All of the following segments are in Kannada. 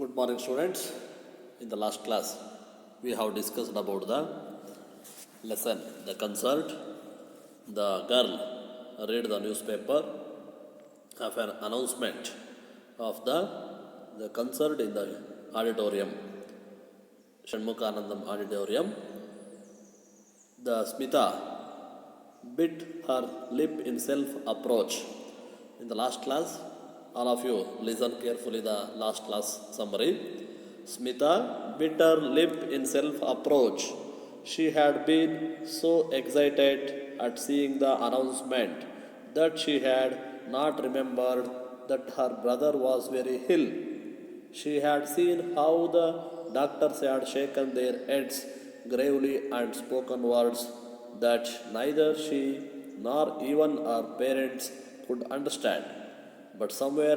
Good morning, students. In the last class, we have discussed about the lesson, the concert. The girl read the newspaper of an announcement of the concert in the auditorium, Shanmukhanandam auditorium. The Smita bit her lip in self-approach. In the last class, all of you listen carefully the last class summary. Smita bit her lip in self-approach. She had been so excited at seeing the announcement that she had not remembered that her brother was very ill. She had seen how the doctors had shaken their heads gravely and spoken words that neither she nor even her parents could understand. But somewhere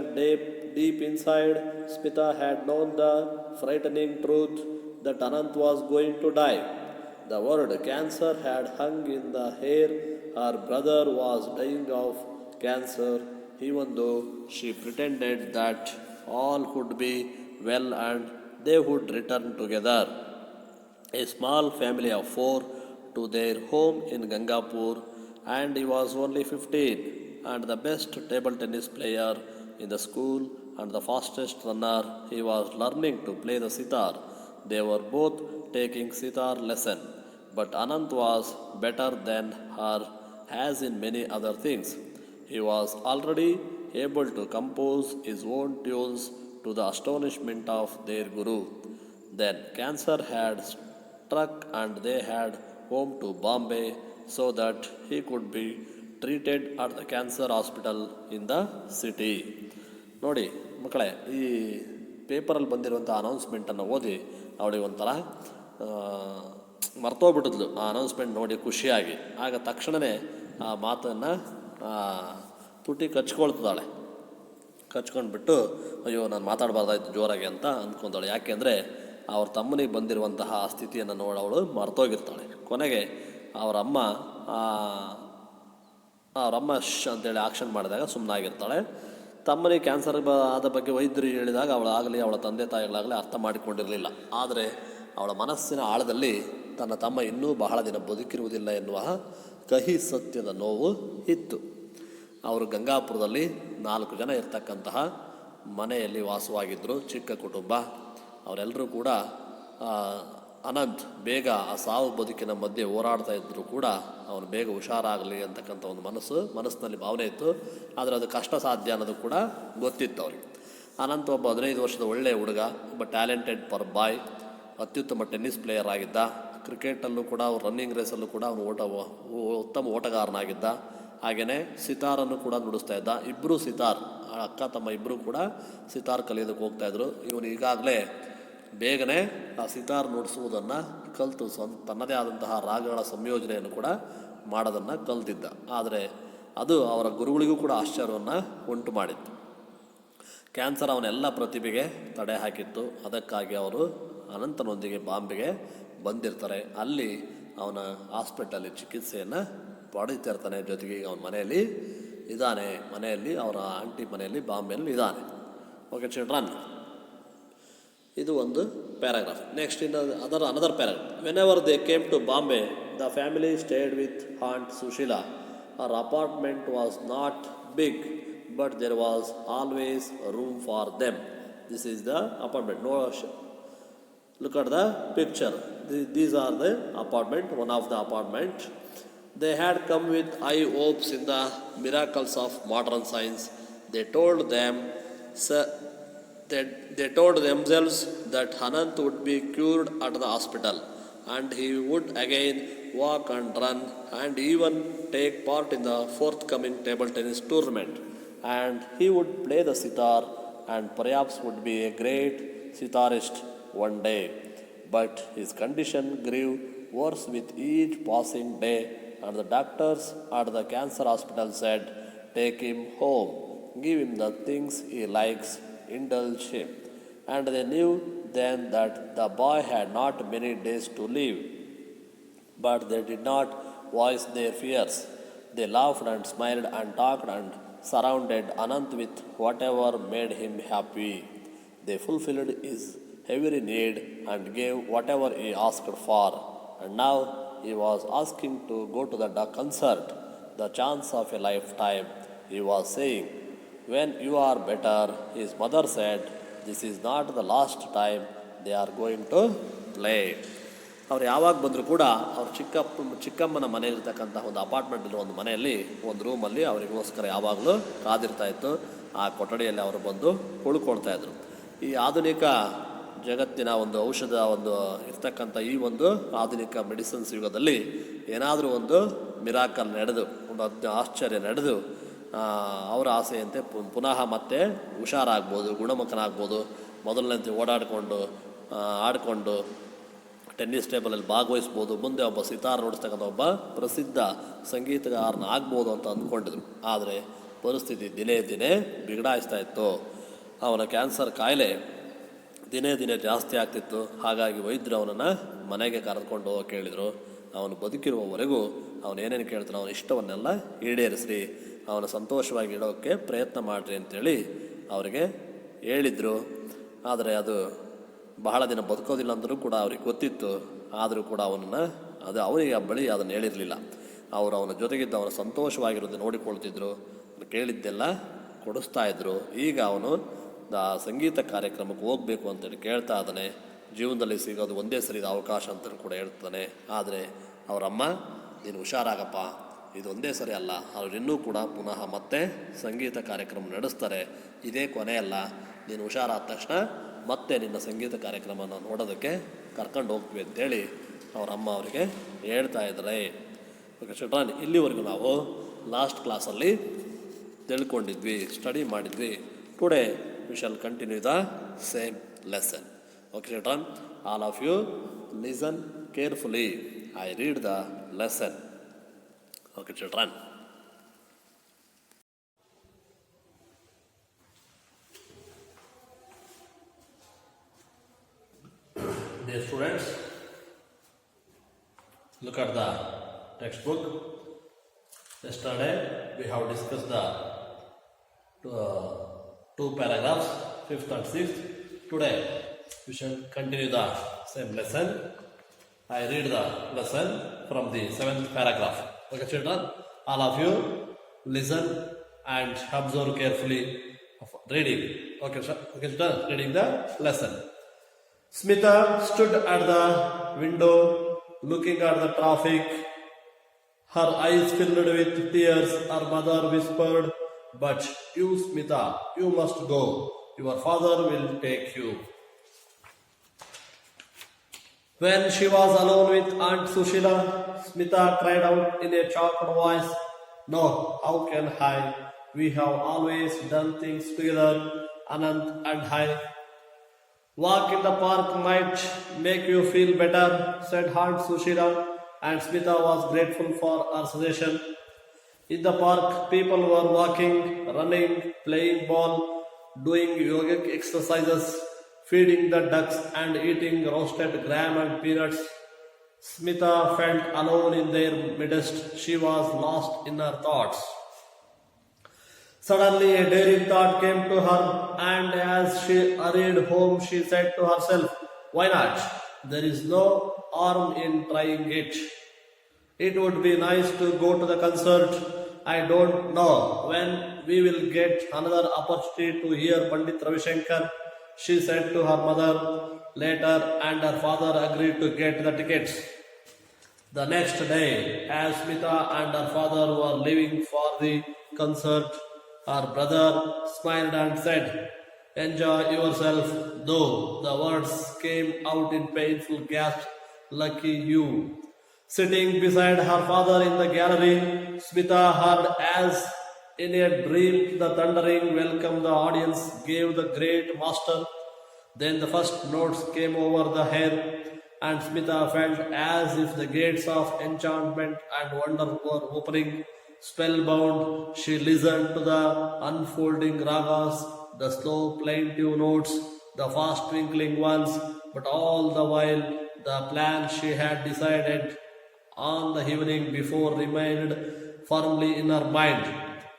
deep inside, Smita had known the frightening truth that Anant was going to die. The word cancer had hung in the air. Her brother was dying of cancer, even though she pretended that all would be well and they would return together, a small family of four, to their home in Gangapur, and he was only 15 and the best table tennis player in the school and the fastest runner. He was learning to play the sitar. They were both taking sitar lesson, but Anant was better than her as in many other things. He was already able to compose his own tunes to the astonishment of their guru. Then cancer had struck and they had home to Bombay so that he could be treated at the cancer hospital in the city. ನೋಡಿ ಮಕ್ಕಳೇ, ಈ ಪೇಪರಲ್ಲಿ ಬಂದಿರುವಂಥ ಅನೌನ್ಸ್ಮೆಂಟನ್ನು ಓದಿ ಅವಳಿಗೆ ಒಂಥರ ಮರ್ತೋಗ್ಬಿಟ್ಟಿದ್ಲು. ಆ ಅನೌನ್ಸ್ಮೆಂಟ್ ನೋಡಿ ಖುಷಿಯಾಗಿ ಆಗ ತಕ್ಷಣವೇ ಆ ಮಾತನ್ನು ತುಟಿ ಕಚ್ಕೊಳ್ತಿದ್ದಾಳೆ. ಕಚ್ಕೊಂಡ್ಬಿಟ್ಟು ಅಯ್ಯೋ ನಾನು ಮಾತಾಡಬಾರ್ದಾಯ್ತು ಜೋರಾಗಿ ಅಂತ ಅಂದ್ಕೊಂಡಾಳೆ. ಯಾಕೆಂದರೆ ಅವ್ರ ತಮ್ಮನಿಗೆ ಬಂದಿರುವಂತಹ ಆ ಸ್ಥಿತಿಯನ್ನು ನೋಡಿ ಅವಳು ಮರ್ತೋಗಿರ್ತಾಳೆ. ಕೊನೆಗೆ ಅವರಮ್ಮ ಅಂತೇಳಿ ಆಕ್ಷನ್ ಮಾಡಿದಾಗ ಸುಮ್ಮನಾಗಿರ್ತಾಳೆ. ತಮ್ಮನಿಗೆ ಕ್ಯಾನ್ಸರ್ ಆದ ಬಗ್ಗೆ ವೈದ್ಯರು ಹೇಳಿದಾಗ ಅವಳಾಗಲಿ ಅವಳ ತಂದೆ ತಾಯಿಗಳಾಗಲಿ ಅರ್ಥ ಮಾಡಿಕೊಂಡಿರಲಿಲ್ಲ. ಆದರೆ ಅವಳ ಮನಸ್ಸಿನ ಆಳದಲ್ಲಿ ತನ್ನ ತಮ್ಮ ಇನ್ನೂ ಬಹಳ ದಿನ ಬದುಕಿರುವುದಿಲ್ಲ ಎನ್ನುವ ಕಹಿ ಸತ್ಯದ ನೋವು ಇತ್ತು. ಅವರು ಗಂಗಾಪುರದಲ್ಲಿ 4 ಜನ ಇರ್ತಕ್ಕಂತಹ ಮನೆಯಲ್ಲಿ ವಾಸವಾಗಿದ್ದರು, ಚಿಕ್ಕ ಕುಟುಂಬ. ಅವರೆಲ್ಲರೂ ಕೂಡ ಅನಂತ್ ಬೇಗ ಆ ಸಾವು ಬದುಕಿನ ಮಧ್ಯೆ ಹೋರಾಡ್ತಾ ಇದ್ದರೂ ಕೂಡ ಅವನು ಬೇಗ ಹುಷಾರಾಗಲಿ ಅಂತಕ್ಕಂಥ ಒಂದು ಮನಸ್ಸಿನಲ್ಲಿ ಭಾವನೆ ಇತ್ತು. ಆದರೆ ಅದು ಕಷ್ಟ ಸಾಧ್ಯ ಅನ್ನೋದು ಕೂಡ ಗೊತ್ತಿತ್ತು ಅವ್ರಿಗೆ. ಅನಂತ್ ಒಬ್ಬ 15 ವರ್ಷದ ಒಳ್ಳೆಯ ಹುಡುಗ, ಒಬ್ಬ ಟ್ಯಾಲೆಂಟೆಡ್ ಬಾಯ್, ಅತ್ಯುತ್ತಮ ಟೆನ್ನಿಸ್ ಪ್ಲೇಯರ್ ಆಗಿದ್ದ. ಕ್ರಿಕೆಟಲ್ಲೂ ಕೂಡ ರನ್ನಿಂಗ್ ರೇಸಲ್ಲೂ ಕೂಡ ಅವನು ಉತ್ತಮ ಓಟಗಾರನಾಗಿದ್ದ. ಹಾಗೆಯೇ ಸಿತಾರನ್ನು ಕೂಡ ನುಡಿಸ್ತಾ ಇದ್ದ. ಇಬ್ಬರು ಸಿತಾರ್, ಅಕ್ಕ ತಮ್ಮ ಇಬ್ಬರು ಕೂಡ ಸಿತಾರ್ ಕಲಿಯೋದಕ್ಕೆ ಹೋಗ್ತಾಯಿದ್ರು. ಇವನು ಈಗಾಗಲೇ ಬೇಗನೆ ಆ ಸಿತಾರ್ ನುಡಿಸುವುದನ್ನು ಕಲಿತು ತನ್ನದೇ ಆದಂತಹ ರಾಗಗಳ ಸಂಯೋಜನೆಯನ್ನು ಕೂಡ ಮಾಡೋದನ್ನು ಕಲ್ತಿದ್ದ. ಆದರೆ ಅದು ಅವರ ಗುರುಗಳಿಗೂ ಕೂಡ ಆಶ್ಚರ್ಯವನ್ನು ಉಂಟು ಮಾಡಿತ್ತು. ಕ್ಯಾನ್ಸರ್ ಅವನೆಲ್ಲ ಪ್ರತಿಭೆಗೆ ತಡೆ ಹಾಕಿತ್ತು. ಅದಕ್ಕಾಗಿ ಅವರು ಅನಂತನೊಂದಿಗೆ ಬಾಂಬೆಗೆ ಬಂದಿರ್ತಾರೆ. ಅಲ್ಲಿ ಅವನ ಹಾಸ್ಪಿಟಲಲ್ಲಿ ಚಿಕಿತ್ಸೆಯನ್ನು ಪಡೀತಿರ್ತಾನೆ. ಜೊತೆಗೆ ಅವನ ಮನೆಯಲ್ಲಿ ಇದ್ದಾನೆ, ಅವರ ಆಂಟಿ ಮನೆಯಲ್ಲಿ ಬಾಂಬೆಯಲ್ಲಿ ಇದ್ದಾನೆ. ಓಕೆ ಚಿಲ್ಡ್ರನ್, ಇದು ಒಂದು paragraph. Next another paragraph. Whenever they came to Bombay, the family stayed with aunt Sushila. Our apartment was not big, but there was always room for them. This is the apartment. Look at the picture. These are the apartment, one of the apartment. They had come with high hopes in the miracles of modern science. They told themselves that Anant would be cured at the hospital, and he would again walk and run, and even take part in the forthcoming table tennis tournament. And he would play the sitar, and perhaps would be a great sitarist one day. But his condition grew worse with each passing day, and the doctors at the cancer hospital said, "Take him home, give him the things he likes, indulge him." And they knew then that the boy had not many days to live. But they did not voice their fears. They laughed and smiled and talked and surrounded Anant with whatever made him happy. They fulfilled his every need and gave whatever he asked for. And now he was asking to go to the concert, the chance of a lifetime. He was saying, "When you are better," his mother said, "this is not the last time they are going to play." ಅವ್ರು ಯಾವಾಗ ಬಂದರೂ ಕೂಡ ಅವ್ರ ಚಿಕ್ಕಮ್ಮನ ಮನೆಯಲ್ಲಿರ್ತಕ್ಕಂಥ ಒಂದು ಅಪಾರ್ಟ್ಮೆಂಟಲ್ಲಿ ಒಂದು ಮನೆಯಲ್ಲಿ ಒಂದು ರೂಮಲ್ಲಿ ಅವರಿಗೋಸ್ಕರ ಯಾವಾಗಲೂ ಕಾದಿರ್ತಾ ಇತ್ತು. ಆ ಕೊಠಡಿಯಲ್ಲಿ ಅವರು ಬಂದು ಉಳ್ಕೊಳ್ತಾಯಿದ್ರು. ಈ ಆಧುನಿಕ ಜಗತ್ತಿನ ಒಂದು ಔಷಧ ಒಂದು ಇರ್ತಕ್ಕಂಥ ಈ ಒಂದು ಆಧುನಿಕ ಮೆಡಿಸಿನ್ಸ್ ಯುಗದಲ್ಲಿ ಏನಾದರೂ ಒಂದು ಮಿರಾಕಲ್ ನಡೆದು ಒಂದು ಆಶ್ಚರ್ಯ ನಡೆದು ಅವರ ಆಸೆಯಂತೆ ಪುನಃ ಮತ್ತೆ ಹುಷಾರಾಗ್ಬೋದು, ಗುಣಮುಖನಾಗ್ಬೋದು. ಮೊದಲನೇಂತೆ ಓಡಾಡಿಕೊಂಡು ಆಡಿಕೊಂಡು ಟೆನ್ನಿಸ್ ಟೇಬಲಲ್ಲಿ ಭಾಗವಹಿಸ್ಬೋದು, ಮುಂದೆ ಒಬ್ಬ ಸಿತಾರ್ ನುಡಿಸ್ತಕ್ಕಂಥ ಒಬ್ಬ ಪ್ರಸಿದ್ಧ ಸಂಗೀತಗಾರನ ಆಗ್ಬೋದು ಅಂತ ಅಂದ್ಕೊಂಡಿದ್ರು. ಆದರೆ ಪರಿಸ್ಥಿತಿ ದಿನೇ ದಿನೇ ಬಿಗಡಾಯಿಸ್ತಾ ಇತ್ತು. ಅವನ ಕ್ಯಾನ್ಸರ್ ಕಾಯಿಲೆ ದಿನೇ ದಿನೇ ಜಾಸ್ತಿ ಆಗ್ತಿತ್ತು. ಹಾಗಾಗಿ ವೈದ್ಯರು ಅವನನ್ನು ಮನೆಗೆ ಕರೆದುಕೊಂಡು ಹೋಗಿ ಕೇಳಿದರು, ಅವನು ಬದುಕಿರುವವರೆಗೂ ಅವನು ಏನೇನು ಕೇಳ್ತಾನೆ ಅವನ ಇಷ್ಟವನ್ನೆಲ್ಲ ಈಡೇರಿಸ್ರಿ, ಅವನ ಸಂತೋಷವಾಗಿ ಇಡೋಕ್ಕೆ ಪ್ರಯತ್ನ ಮಾಡಿರಿ ಅಂತೇಳಿ ಅವರಿಗೆ ಹೇಳಿದರು. ಆದರೆ ಅದು ಬಹಳ ದಿನ ಬದುಕೋದಿಲ್ಲ ಅಂದರೂ ಕೂಡ ಅವ್ರಿಗೆ ಗೊತ್ತಿತ್ತು. ಆದರೂ ಕೂಡ ಅವನನ್ನು ಅವರಿಗೆ ಬಳಿ ಅದನ್ನು ಹೇಳಿರಲಿಲ್ಲ. ಅವರು ಅವನ ಜೊತೆಗಿದ್ದ ಅವನ ಸಂತೋಷವಾಗಿರೋದು ನೋಡಿಕೊಳ್ತಿದ್ರು, ಕೇಳಿದ್ದೆಲ್ಲ ಕೊಡಿಸ್ತಾಯಿದ್ರು. ಈಗ ಅವನು ಸಂಗೀತ ಕಾರ್ಯಕ್ರಮಕ್ಕೆ ಹೋಗಬೇಕು ಅಂತೇಳಿ ಕೇಳ್ತಾ ಇದ್ದಾನೆ. ಜೀವನದಲ್ಲಿ ಸಿಗೋದು ಒಂದೇ ಸರಿದ ಅವಕಾಶ ಅಂತಲೂ ಕೂಡ ಹೇಳ್ತಾನೆ. ಆದರೆ ಅವರಮ್ಮ, ನೀನು ಹುಷಾರಾಗಪ್ಪ, ಇದು ಒಂದೇ ಸರಿ ಅಲ್ಲ, ಅವ್ರು ಇನ್ನೂ ಕೂಡ ಪುನಃ ಮತ್ತೆ ಸಂಗೀತ ಕಾರ್ಯಕ್ರಮ ನಡೆಸ್ತಾರೆ, ಇದೇ ಕೊನೆಯಲ್ಲ, ನೀನು ಹುಷಾರಾದ ತಕ್ಷಣ ಮತ್ತೆ ನಿನ್ನ ಸಂಗೀತ ಕಾರ್ಯಕ್ರಮನ ನೋಡೋದಕ್ಕೆ ಕರ್ಕೊಂಡು ಹೋಗ್ತೀವಿ ಅಂತೇಳಿ ಅವರಮ್ಮ ಅವರಿಗೆ ಹೇಳ್ತಾ ಇದ್ದಾರೆ. ಓಕೆ ಚಿಲ್ಡ್ರನ್, ಇಲ್ಲಿವರೆಗೂ ನಾವು ಲಾಸ್ಟ್ ಕ್ಲಾಸಲ್ಲಿ ತಿಳ್ಕೊಂಡಿದ್ವಿ, ಸ್ಟಡಿ ಮಾಡಿದ್ವಿ. Today we shall continue the same lesson. Okay children, all of you listen carefully. I read the lesson. Okay children. Dear students, look at the textbook. Yesterday we have discussed the two paragraphs, 5th and 6th. Today we shall continue the same lesson. I read the lesson from the 7th paragraph. Okay children, all of you listen and observe carefully of reading. Okay children, reading the lesson. Smita stood at the window looking at the traffic. Her eyes filled with tears. Her mother whispered, "But you, Smita, you must go. Your father will take you." When she was alone with Aunt Sushila, Smita cried out in a shocked voice, "No, how can I? We have always done things together, Anand and I. Walk in the park might make you feel better," said Aunt Sushila, and Smita was grateful for her suggestion. In the park, people were walking, running, playing ball, doing yogic exercises, feeding the ducks and eating roasted gram and peanuts. Smita felt alone in their midst. She was lost in her thoughts. Suddenly a daring thought came to her, and as she hurried home, she said to herself, "Why not? There is no harm in trying it. It would be nice to go to the concert. I don't know when we will get another opportunity to hear Pandit Ravi Shankar," she said to her mother later, and her father agreed to get the tickets. The next day, as Smita and her father were leaving for the concert, her brother smiled and said, "Enjoy yourself," though the words came out in painful gasps. "Lucky you." Sitting beside her father in the gallery, Smita heard as in a dream the thundering welcome the audience gave the great master. Then the first notes came over the air, and Smita felt as if the gates of enchantment and wonder were opening. Spellbound, she listened to the unfolding ragas, the slow plaintive notes, the fast twinkling ones, but all the while the plan she had decided on the evening before remained firmly in her mind,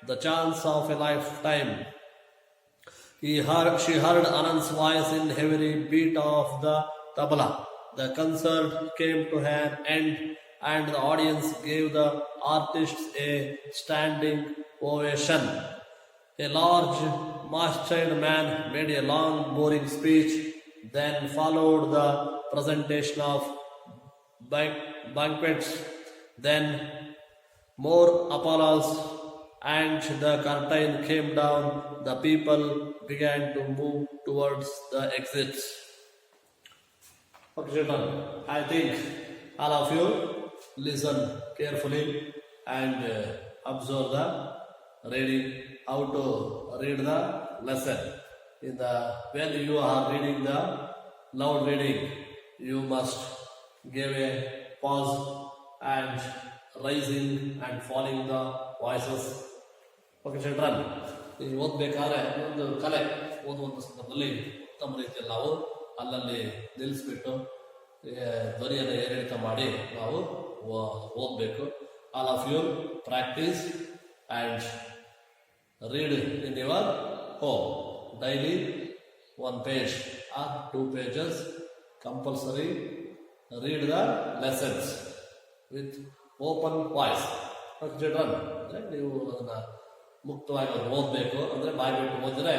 the chance of a lifetime. She heard Anand's voice in heavy beat of the tabla. The concert came to an end and the audience gave the artists a standing ovation. A large, masked man made a long, boring speech. Then followed the presentation of banquets. Then more applause, and the curtain came down. The people began to move towards the exits. Okay, children, I think all of you listen carefully and observe the reading, how to read the lesson. When you are reading the loud reading, you must give a pause and rising and falling the voices. Okay, children, ನೀವು ಓದಬೇಕಾದ್ರೆ ಒಂದು ಕಲೆ ಓದುವಂಥ ಸಂದರ್ಭದಲ್ಲಿ ಉತ್ತಮ ರೀತಿಯಲ್ಲಿ ನಾವು ಅಲ್ಲಲ್ಲಿ ನಿಲ್ಲಿಸ್ಬಿಟ್ಟು ಧ್ವನಿಯನ್ನು ಏರಿಳಿತ ಮಾಡಿ ನಾವು ಓದಬೇಕು. All of you practice and read in your home daily 1 page or 2 pages compulsory. Read the lessons with open voice. Children, ನೀವು ಅದನ್ನ ಮುಕ್ತವಾಗಿ ಓದಬೇಕು. ಅಂದರೆ ಬಾಯ್ಬಿಟ್ಟು ಓದಿದ್ರೆ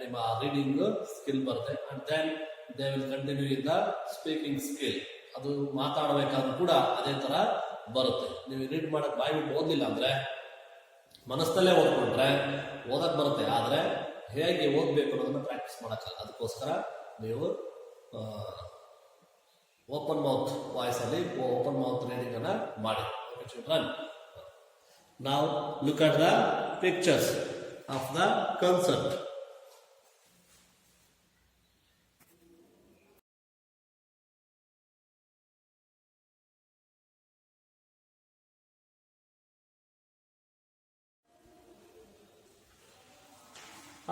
ನಿಮ್ಮ ರೀಡಿಂಗ್ ಸ್ಕಿಲ್ ಬರುತ್ತೆ. And then they will continue in the speaking skill. ಅದು ಮಾತಾಡಬೇಕಾದ್ರೂ ಕೂಡ ಅದೇ ತರ ಬರುತ್ತೆ. ನೀವು ರೀಡ್ ಮಾಡಕ್ ಬಾಯ್ಬಿಟ್ಟು ಓದಲಿಲ್ಲ ಅಂದ್ರೆ ಮನಸ್ಸಲ್ಲೇ ಓದ್ಕೊಂಡ್ರೆ ಓದಕ್ ಬರುತ್ತೆ, ಆದ್ರೆ ಹೇಗೆ ಓದ್ಬೇಕು ಅನ್ನೋದನ್ನ ಪ್ರಾಕ್ಟೀಸ್ ಮಾಡಕ್ಕಲ್ಲ. ಅದಕ್ಕೋಸ್ಕರ ನೀವು ಓಪನ್ ಮೌತ್ ವಾಯ್ಸ್ ಅಲ್ಲಿ ಓಪನ್ ಮೌತ್ ರೀಡಿಂಗ್ ಅನ್ನ ಮಾಡಿ. ಓಕೆ ಚಿಲ್ಡ್ರನ್, ನಾವು look at the pictures of the concept.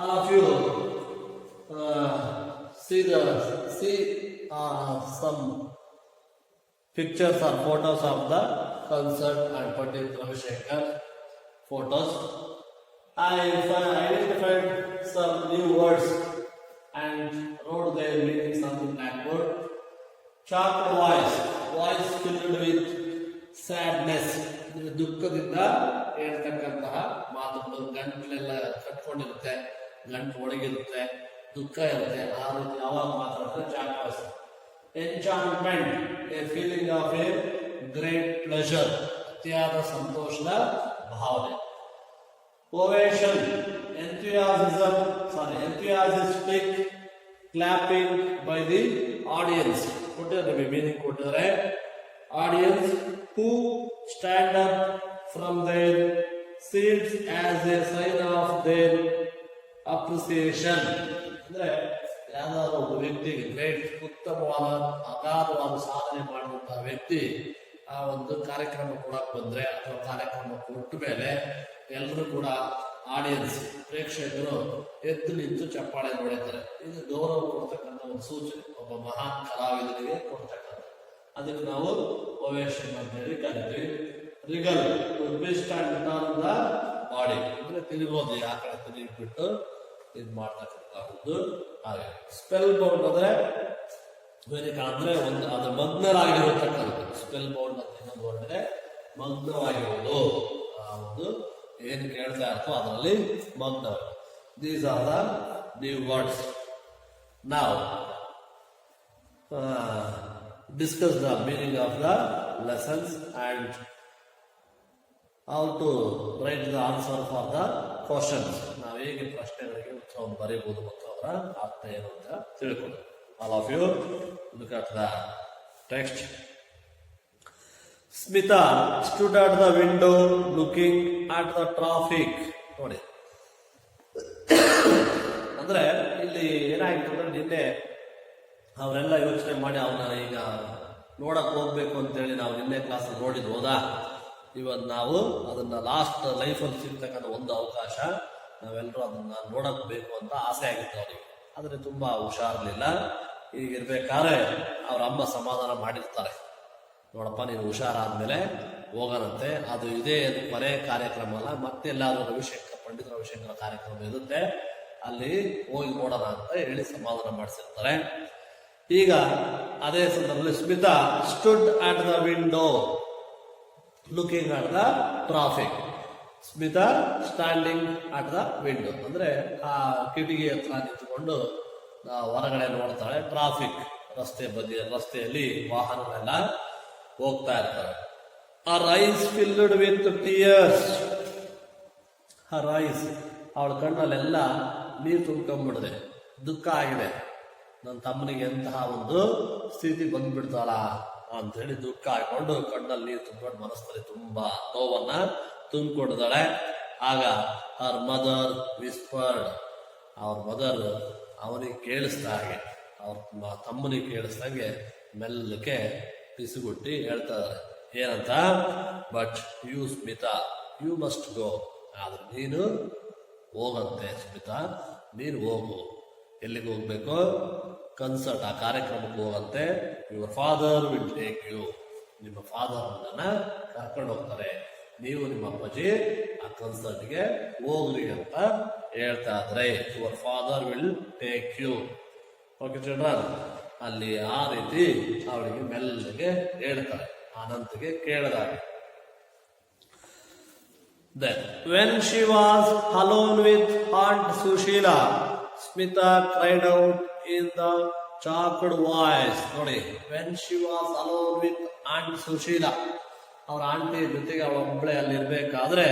All of you see some pictures or photos of the concert and Pandit Ravi Shankar photos. I identified some new words and wrote their meanings on the blackboard. Chalk voice filled with sadness. ದುಃಖದಿಂದ ಹೇಳ್ತಕ್ಕಂತಹ ಮಾತುಗಳು, ಗಂಟ್ಲೆಲ್ಲ ಕಟ್ಕೊಂಡಿರುತ್ತೆ, ಗಂಟು ಒಳಗಿರುತ್ತೆ, ದುಃಖ ಇರುತ್ತೆ, ಆ ರೀತಿ ಯಾವಾಗ ಮಾತಾಡ್ತಾರೆ choked voice. Enchantment, a feeling of a great pleasure, ಅತಿಯಾದ ಸಂತೋಷದ ಭಾವನೆ. Ovation, enthusiastic clapping by the audience. ಕೊಟ್ಟಿದ್ದಾರೆ ಮೀನಿಂಗ್ ಕೊಟ್ಟಿದ್ದಾರೆ. Audience who stand up from their seats as a sign of their appreciation. ಅಂದ್ರೆ ಯಾವ್ದಾದ್ರು ಒಬ್ಬ ವ್ಯಕ್ತಿಗೆ ಗ್ರೇಟ್, ಉತ್ತಮವಾದ ಅಗಾಧವಾದ ಸಾಧನೆ ಮಾಡುವಂತಹ ವ್ಯಕ್ತಿ ಆ ಒಂದು ಕಾರ್ಯಕ್ರಮ ಕೊಡಕ್ ಬಂದ್ರೆ ಅಥವಾ ಕಾರ್ಯಕ್ರಮ ಕೊಟ್ಟ ಮೇಲೆ ಎಲ್ಲರೂ ಕೂಡ ಆಡಿಯನ್ಸ್, ಪ್ರೇಕ್ಷಕರು ಎದ್ದು ನಿಂತು ಚಪ್ಪಾಳೆ ಹೊಡಿತಾರೆ. ಇದು ಗೌರವ ಕೊಡ್ತಕ್ಕಂಥ ಒಂದು ಸೂಚನೆ, ಒಬ್ಬ ಮಹಾನ್ ಕಲಾವಿದರಿಗೆ ಕೊಡ್ತಕ್ಕಂಥ. ಅದಕ್ಕೆ ನಾವು ಓವೇಷನ್ ಅಂತ ಹೇಳಿ ಕರಿತೀವಿ. Wriggle, twist and turn the body, ಅಂದ್ರೆ ತಿರುಗೋದು, ಆ ಕಡೆ ತಿರುಗಿಬಿಟ್ಟು ಇದು ಮಾಡ್ತಕ್ಕಂಥದ್ದು. ಹಾಗೆ ಸ್ಪೆಲ್ ಬೌಂಡ್ ಅಂದ್ರೆ ಅಂದ್ರೆ ಒಂದು ಅದು ಮಗ್ನರಾಗಿರತಕ್ಕಂಥದ್ದು. ಸ್ಪೆಲ್ ಬೌಂಡ್ ಅಂತ ಇನ್ನೊಂದು ಹೊರಟಿದೆ, ಮಗ್ನವಾಗಿರುವುದು. ಆ ಒಂದು ಏನು ಕೇಳ್ತಾ ಇರ್ತೋ ಅದರಲ್ಲಿ ಮಗ್ನ. These are the new words. ನಾವು discuss the meaning of the lessons and how to write the answer for the questions. ನಾವು ಹೇಗೆ ಪ್ರಶ್ನೆಗಳಿಗೆ ಉತ್ತರವನ್ನು ಬರೀಬಹುದು ಮತ್ತು ಅವರ ಅರ್ಥ ಏನು ಅಂತ ತಿಳ್ಕೊಳ್ಳಿ. All of you look at the text. Smita stood at the window looking at the traffic. ನೋಡಿ, ಅಂದ್ರೆ ಇಲ್ಲಿ ಏನಾಯ್ತು ಅಂದ್ರೆ ನಿನ್ನೆ ಅವರೆಲ್ಲ ಯೋಚನೆ ಮಾಡಿ ಅವನ್ನ ಈಗ ನೋಡಕ್ ಹೋಗ್ಬೇಕು ಅಂತೇಳಿ ನಾವು ನಿನ್ನೆ ಕ್ಲಾಸ್ ನೋಡಿದ್ ಹೋದಾ. ಇವತ್ತು ನಾವು ಅದನ್ನ ಲಾಸ್ಟ್ ಲೈಫಲ್ಲಿ ಸಿಗ್ತಕ್ಕಂಥ ಒಂದು ಅವಕಾಶ, ನಾವೆಲ್ಲರೂ ಅದನ್ನ ನೋಡಕ್ ಬೇಕು ಅಂತ ಆಸೆ ಆಗಿತ್ತು ಅವರಿಗೆ. ಆದ್ರೆ ತುಂಬಾ ಹುಷಾರಿರ್ಲಿಲ್ಲ. ಈಗಿರ್ಬೇಕಾದ್ರೆ ಅವ್ರ ಅಮ್ಮ ಸಮಾಧಾನ ಮಾಡಿರ್ತಾರೆ, ನೋಡಪ್ಪ ನೀನು ಹುಷಾರಾದ್ಮೇಲೆ ಹೋಗೋಣಂತೆ, ಅದು ಇದೇ ಕೊನೆ ಕಾರ್ಯಕ್ರಮ ಅಲ್ಲ, ಮತ್ತೆಲ್ಲಾದ್ರೂ ಪಂಡಿತ ರವಿಶಂಕರ ಕಾರ್ಯಕ್ರಮ ಇರುತ್ತೆ, ಅಲ್ಲಿ ಹೋಗಿ ನೋಡೋಣ ಅಂತ ಹೇಳಿ ಸಮಾಧಾನ ಮಾಡಿಸಿರ್ತಾರೆ. ಈಗ ಅದೇ ಸಂದರ್ಭದಲ್ಲಿ Smita stood at the window looking at the traffic. Smita standing at the window ಅಂದ್ರೆ ಆ ಕಿಟಕಿ ಹತ್ರ ನಿಂತುಕೊಂಡು ಹೊರಗಡೆ ನೋಡ್ತಾಳೆ. ಟ್ರಾಫಿಕ್ ರಸ್ತೆಯಲ್ಲಿ ವಾಹನಗಳೆಲ್ಲ ಹೋಗ್ತಾ ಇರ್ತಾರೆ. Her eyes filled with tears. Her eyes, ಅವಳ ಕಣ್ಣಲ್ಲೆಲ್ಲ ನೀರು ತುಂಬ್ಕೊಂಡ್ಬಿಡಿದೆ. ದುಃಖ ಆಗಿದೆ, ನನ್ನ ತಮ್ಮನಿಗೆ ಎಂತಹ ಒಂದು ಸ್ಥಿತಿ ಬಂದ್ಬಿಡ್ತಾಳ ಅಂತ ಹೇಳಿ ದುಃಖ ಹಾಕೊಂಡು ಕಣ್ಣಲ್ಲಿ ನೀರು ತುಂಬಿಕೊಂಡು ಮನಸ್ಸಲ್ಲಿ ತುಂಬಾ ನೋವನ್ನ ತುಂಬಿಕೊಂಡಿದ್ದಾಳೆ. ಆಗ ಹರ್ ಮದರ್ ವಿಸ್ಪರ್ಡ್, ಅವ್ರ ಮದರ್ ಅವನಿಗೆ ಕೇಳಿಸ್ದ ಹಾಗೆ, ಅವ್ರ ತಮ್ಮನಿಗೆ ಕೇಳಿಸ್ದಂಗೆ ಮೆಲ್ಲಕ್ಕೆ ಪಿಸುಗುಟ್ಟಿ ಹೇಳ್ತಾ ಇದ್ದಾರೆ. ಏನಂತ? But you Smita you must go, ಆದ್ರೆ ನೀನು ಹೋಗಂತೆ ಸ್ಮಿತಾ, ನೀನು ಹೋಗು. ಎಲ್ಲಿಗೆ ಹೋಗ್ಬೇಕು? ಕನ್ಸರ್ಟ್, ಆ ಕಾರ್ಯಕ್ರಮಕ್ಕೆ ಹೋಗಂತೆ. Your father will take you, ನಿಮ್ಮ ಫಾದರ್ ಕರ್ಕೊಂಡು ಹೋಗ್ತಾರೆ, ನೀವು ನಿಮ್ಮ ಅಪ್ಪಾಜಿ ಆ ಕನ್ಸರ್ಟ್ಗೆ ಹೋಗ್ರಿ ಅಂತ ಹೇಳ್ತಾ ಇದ್ರೆ. Your father will take you. Okay children, ಅಲ್ಲಿ ಆ ರೀತಿ ಅವಳಿಗೆ ಮೆಲ್ಲಗೆ ಹೇಳ್ತಾರೆ, ಅನಂತ್ಗೆ ಕೇಳಿದಾಗ. Then, when she was alone with Aunt Sushila, Smita cried out in the choked voice. ನೋಡಿ, when she was alone with Aunt Sushila, ಅವ್ರ ಆಂಟಿ ಜೊತೆಗೆ ಅವಳ ಒಬ್ಬಳೆ ಅಲ್ಲಿ ಇರ್ಬೇಕಾದ್ರೆ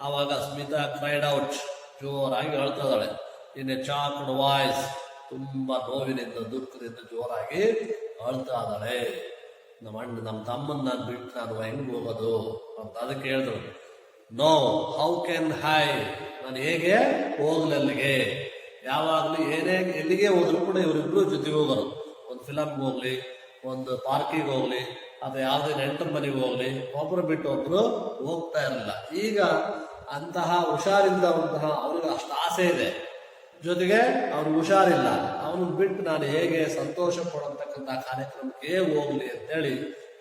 ಅವಾಗ ಸ್ಮಿತಾ ಕ್ರೈಡ್ ಔಟ್, ಜೋರಾಗಿ ಅಳ್ತಾ ಇದ್ದಾಳೆ. ಇನ್ ಎ ಚಾಕ್ಡ್ ವಾಯ್ಸ್, ತುಂಬಾ ನೋವಿನಿಂದ ದುಃಖದಿಂದ ಜೋರಾಗಿ ಅಳ್ತಾ ಇದ್ದಾಳೆ. ನಮ್ಮ ತಮ್ಮನ್ ನಾನು ಬಿಟ್ಟು ನಾನು ಹೆಂಗ್ ಹೋಗೋದು ಅಂತ ಅದಕ್ಕೆ ಹೇಳಿದ್ರು. ನೋ, ಹೌ ಕ್ಯಾನ್ ಹೈ, ನಾನು ಹೇಗೆ ಹೋಗ್ಲಿ ಅಲ್ಲಿಗೆ? ಯಾವಾಗ್ಲೂ ಎಲ್ಲಿಗೆ ಹೋದ್ರು ಕೂಡ ಇವರಿಬ್ರು ಜೊತೆಗೆ ಹೋಗೋರು. ಒಂದು ಫಿಲಮ್ಗೆ ಹೋಗ್ಲಿ, ಒಂದು ಪಾರ್ಕಿಗೆ ಹೋಗ್ಲಿ, ಅಥವಾ ಯಾವುದೇ ನೆಂಟರ ಮನೆಗೆ ಹೋಗ್ಲಿ, ಒಬ್ರು ಬಿಟ್ಟು ಒಬ್ರು ಹೋಗ್ತಾ ಇರಲಿಲ್ಲ. ಈಗ ಅಂತಹ ಹುಷಾರಿಲ್ಲದಂತಹ ಅವ್ರಿಗೆ ಅಷ್ಟು ಆಸೆ ಇದೆ, ಜೊತೆಗೆ ಅವ್ರಿಗೆ ಹುಷಾರಿಲ್ಲ, ಅವನು ಬಿಟ್ಟು ನಾನು ಹೇಗೆ ಸಂತೋಷ ಪಡತಕ್ಕಂಥ ಕಾರ್ಯಕ್ರಮಕ್ಕೆ ಹೋಗ್ಲಿ ಅಂತೇಳಿ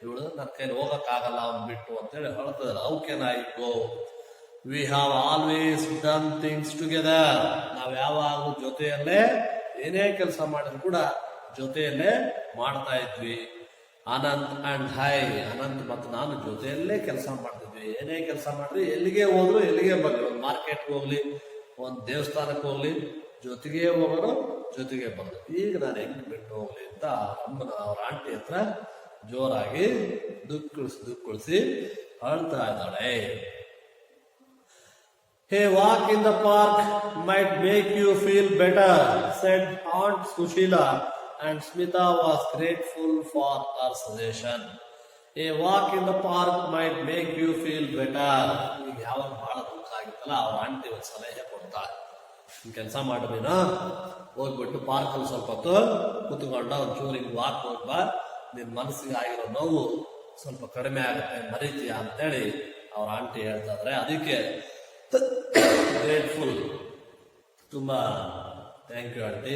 ಇವಳು ನನ್ನ ಕೈಲಿ ಹೋಗಕ್ಕಾಗಲ್ಲ ಅವ್ನು ಬಿಟ್ಟು ಅಂತೇಳಿ ಹೇಳ್ತಿದ್ದಾರೆ. How can I go, we have always done things together, ನಾವ್ ಯಾವಾಗಲೂ ಜೊತೆಯಲ್ಲೇ ಏನೇ ಕೆಲಸ ಮಾಡಿದ್ರು ಕೂಡ ಜೊತೆಯಲ್ಲೇ ಮಾಡ್ತಾ ಇದ್ವಿ. ಅನಂತ್ ಅಂಡ್ ಹೈ, ಅನಂತ್ ಮತ್ತು ನಾನು ಜೊತೆಯಲ್ಲೇ ಕೆಲಸ ಮಾಡ್ತಿದ್ವಿ. ಏನೇ ಕೆಲಸ ಮಾಡ್ರಿ, ಎಲ್ಲಿಗೆ ಹೋದ್ರು ಎಲ್ಲಿಗೆ ಬರ್ಲಿ, ಒಂದು ಮಾರ್ಕೆಟ್ಗೆ ಹೋಗ್ಲಿ, ಒಂದು ದೇವಸ್ಥಾನಕ್ಕೆ ಹೋಗ್ಲಿ, ಜೊತೆಗೆ ಹೋಗೋರು ಜೊತೆಗೆ ಬಂದ್ರು. ಈಗ ನಾನು ಹೆಂಗ್ ಬಿಟ್ಟು ಹೋಗ್ಲಿ ಅಂತ ಅವ್ರ ಆಂಟಿ ಹತ್ರ ಜೋರಾಗಿ ದುಃಖಿಸಿ ಅಳ್ತಾ ಇದ್ದಾಳೆ. A walk in the park might make you feel better, said Aunt Sushila, and Smita was grateful for her suggestion. A walk in the park might make you feel better. ಈಗ ಯಾವಾಗ ಬಹಳ ದುಃಖ ಆಗಿತ್ತಲ್ಲ, ಅವ್ರ ಆಂಟಿ ಒಂದು ಸಲಹೆ ಕೊಡ್ತಾಳೆ. ಕೆಲಸ ಮಾಡ್ಬೇನ, ಹೋಗ್ಬಿಟ್ಟು ಪಾರ್ಕಲ್ಲಿ ಸ್ವಲ್ಪ ಹೊತ್ತು ಕೂತ್ಕೊಂಡ ಒಂಚೂರು ಹಿಂಗ್ ವಾಕ್ ಹೋಗ್ಬಾ, ನಿನ್ ಮನಸ್ಸಿಗೆ ಆಗಿರೋ ನೋವು ಸ್ವಲ್ಪ ಕಡಿಮೆ ಆಗುತ್ತೆ, ಮರೀತೀಯ ಅಂತೇಳಿ ಅವ್ರ ಆಂಟಿ ಹೇಳ್ತಾ ಇದ್ರೆ. ಅದಕ್ಕೆ ಗ್ರೇಟ್ಫುಲ್, ತುಂಬಾ ಥ್ಯಾಂಕ್ ಯು ಆಂಟಿ,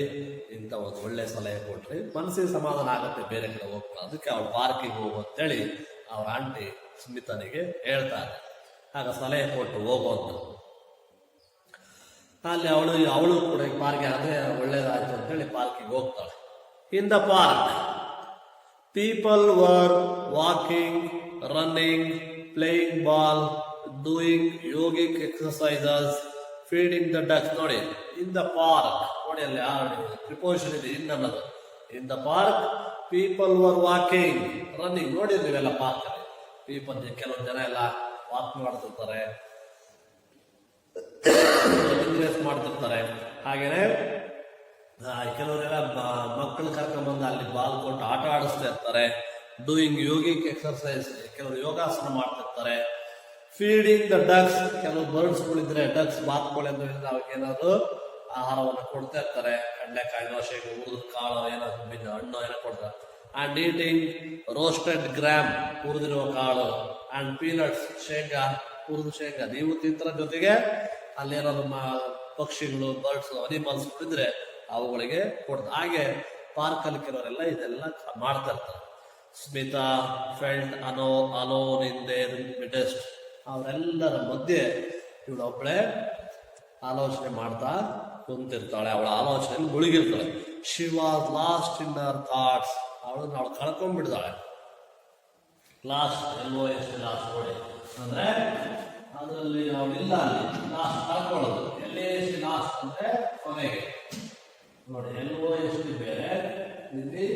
ಇಂಥ ಒಂದು ಒಳ್ಳೆ ಸಲಹೆ ಕೊಟ್ರಿ, ಮನಸ್ಸಿಗೆ ಸಮಾಧಾನ ಆಗುತ್ತೆ ಬೇರೆ ಕಡೆ ಹೋಗ್ತಾ. ಅದಕ್ಕೆ ಅವ್ಳು ಪಾರ್ಕಿಗೆ ಹೋಗು ಅಂತೇಳಿ ಅವ್ರ ಆಂಟಿ ಸ್ಮಿತನಿಗೆ ಹೇಳ್ತಾರೆ. ಆಗ ಸಲಹೆ ಕೊಟ್ಟು ಹೋಗುವಂತ ಅಲ್ಲಿ ಅವಳು ಕೂಡ ಪಾರ್ಕ್ ಆದ್ರೆ ಒಳ್ಳೇದಾಯ್ತು ಅಂತೇಳಿ ಪಾರ್ಕಿಗೆ ಹೋಗ್ತಾಳೆ. In the park people were walking, running, playing ball, doing yogic exercises, feeding the ducks. ನೋಡಿ, ಇನ್ ದ ಪಾರ್ಕ್, ನೋಡಿ ಅಲ್ಲಿ ಪ್ರಿಪೋಸಿಷನ್ ಇದೆ, ಇನ್ ಅನ್ನೋದು. In the park people were walking, running. ನೋಡಿ ನೀವೆಲ್ಲ ಪಾರ್ಕ್ ಅಲ್ಲಿ ಪೀಪಲ್, ಕೆಲವೊಂದು ಜನ ಎಲ್ಲ ವಾಕ್ ಮಾಡ್ತಿರ್ತಾರೆ, ಮಾಡ್ತಿರ್ತಾರೆ. ಹಾಗೇನೆ ಕೆಲವರೆಲ್ಲ ಮಕ್ಕಳು ಕರ್ಕೊಂಡ್ಬಂದು ಅಲ್ಲಿ ಬಾಲ್ ಕೊಟ್ಟು ಆಟ ಆಡಿಸ್ತಾ ಇರ್ತಾರೆ. ಡೂಯಿಂಗ್ ಯೋಗಿಕ್ ಎಕ್ಸರ್ಸೈಸ್, ಕೆಲವರು ಯೋಗಾಸನ ಮಾಡ್ತಿರ್ತಾರೆ. ಫೀಡಿಂಗ್ ದ ಡಕ್ಸ್, ಕೆಲವು ಬರ್ಡ್ಸ್ಗಳಿದ್ರೆ ಡಕ್ಸ್ ಬಾತ್ಗಳಿಂದ ಅವಕ್ಕೆ ಏನಾದ್ರು ಆಹಾರವನ್ನು ಕೊಡ್ತಾ ಇರ್ತಾರೆ. ಕಡಲೆಕಾಯಿ, ದೋಸೆ, ಹುರಿದ ಕಾಳು, ಏನಾದ್ರು ಹಣ್ಣು ಏನೋ ಕೊಡ್ತಾರೆ. ಅಂಡ್ ಈಟಿಂಗ್ ರೋಸ್ಟೆಡ್ ಗ್ರಾಮ್, ಹುರಿದಿರುವ ಕಾಳು, ಅಂಡ್ ಪೀನಟ್ಸ್, ಶೇಂಗಾ, ಹುರಿದ ಶೇಂಗಾ ನೀವು ತಿಂತರ. ಜೊತೆಗೆ ಅಲ್ಲೇನಾದ್ರು ಪಕ್ಷಿಗಳು, ಬರ್ಡ್ಸ್, ಅನಿಮಲ್ಸ್ ಇದ್ರೆ ಅವುಗಳಿಗೆ ಕೊಡ್ತಾರೆ. ಹಾಗೆ ಪಾರ್ಕ್ ಅಲ್ಲಿ ಕೆಲವರೆಲ್ಲ ಇದೆಲ್ಲ ಮಾಡ್ತಾ ಇರ್ತಾರೆ. Smita felt alone in their midst, ಅವರೆಲ್ಲರ ಮಧ್ಯೆ ಇವಳೊಬ್ಬಳೆ ಆಲೋಚನೆ ಮಾಡ್ತಾ ಕುಂತಿರ್ತಾಳೆ, ಅವಳ ಆಲೋಚನೆಯಲ್ಲಿ ಮುಳುಗಿರ್ತಾಳೆ. She was lost in her thoughts, ಅವಳು ಕಳ್ಕೊಂಡ್ಬಿಡ್ತಾಳೆ. ಲಾಸ್ಟ್ ಲಾಸ್ಟ್ ನೋಡಿ ಅಂದ್ರೆ ಅದರಲ್ಲಿ ಅವಳಿಲ್ಲ, ಅಲ್ಲಿ ಲಾಸ್ಟ್ ಕಳ್ಕೊಳ್ಳೋದು. ಲಾಸ್ಟ್ ಅಂದ್ರೆ ಕೊನೆಗೆ ನೋಡಿ, ಬೇರೆ ಇಲ್ಲಿ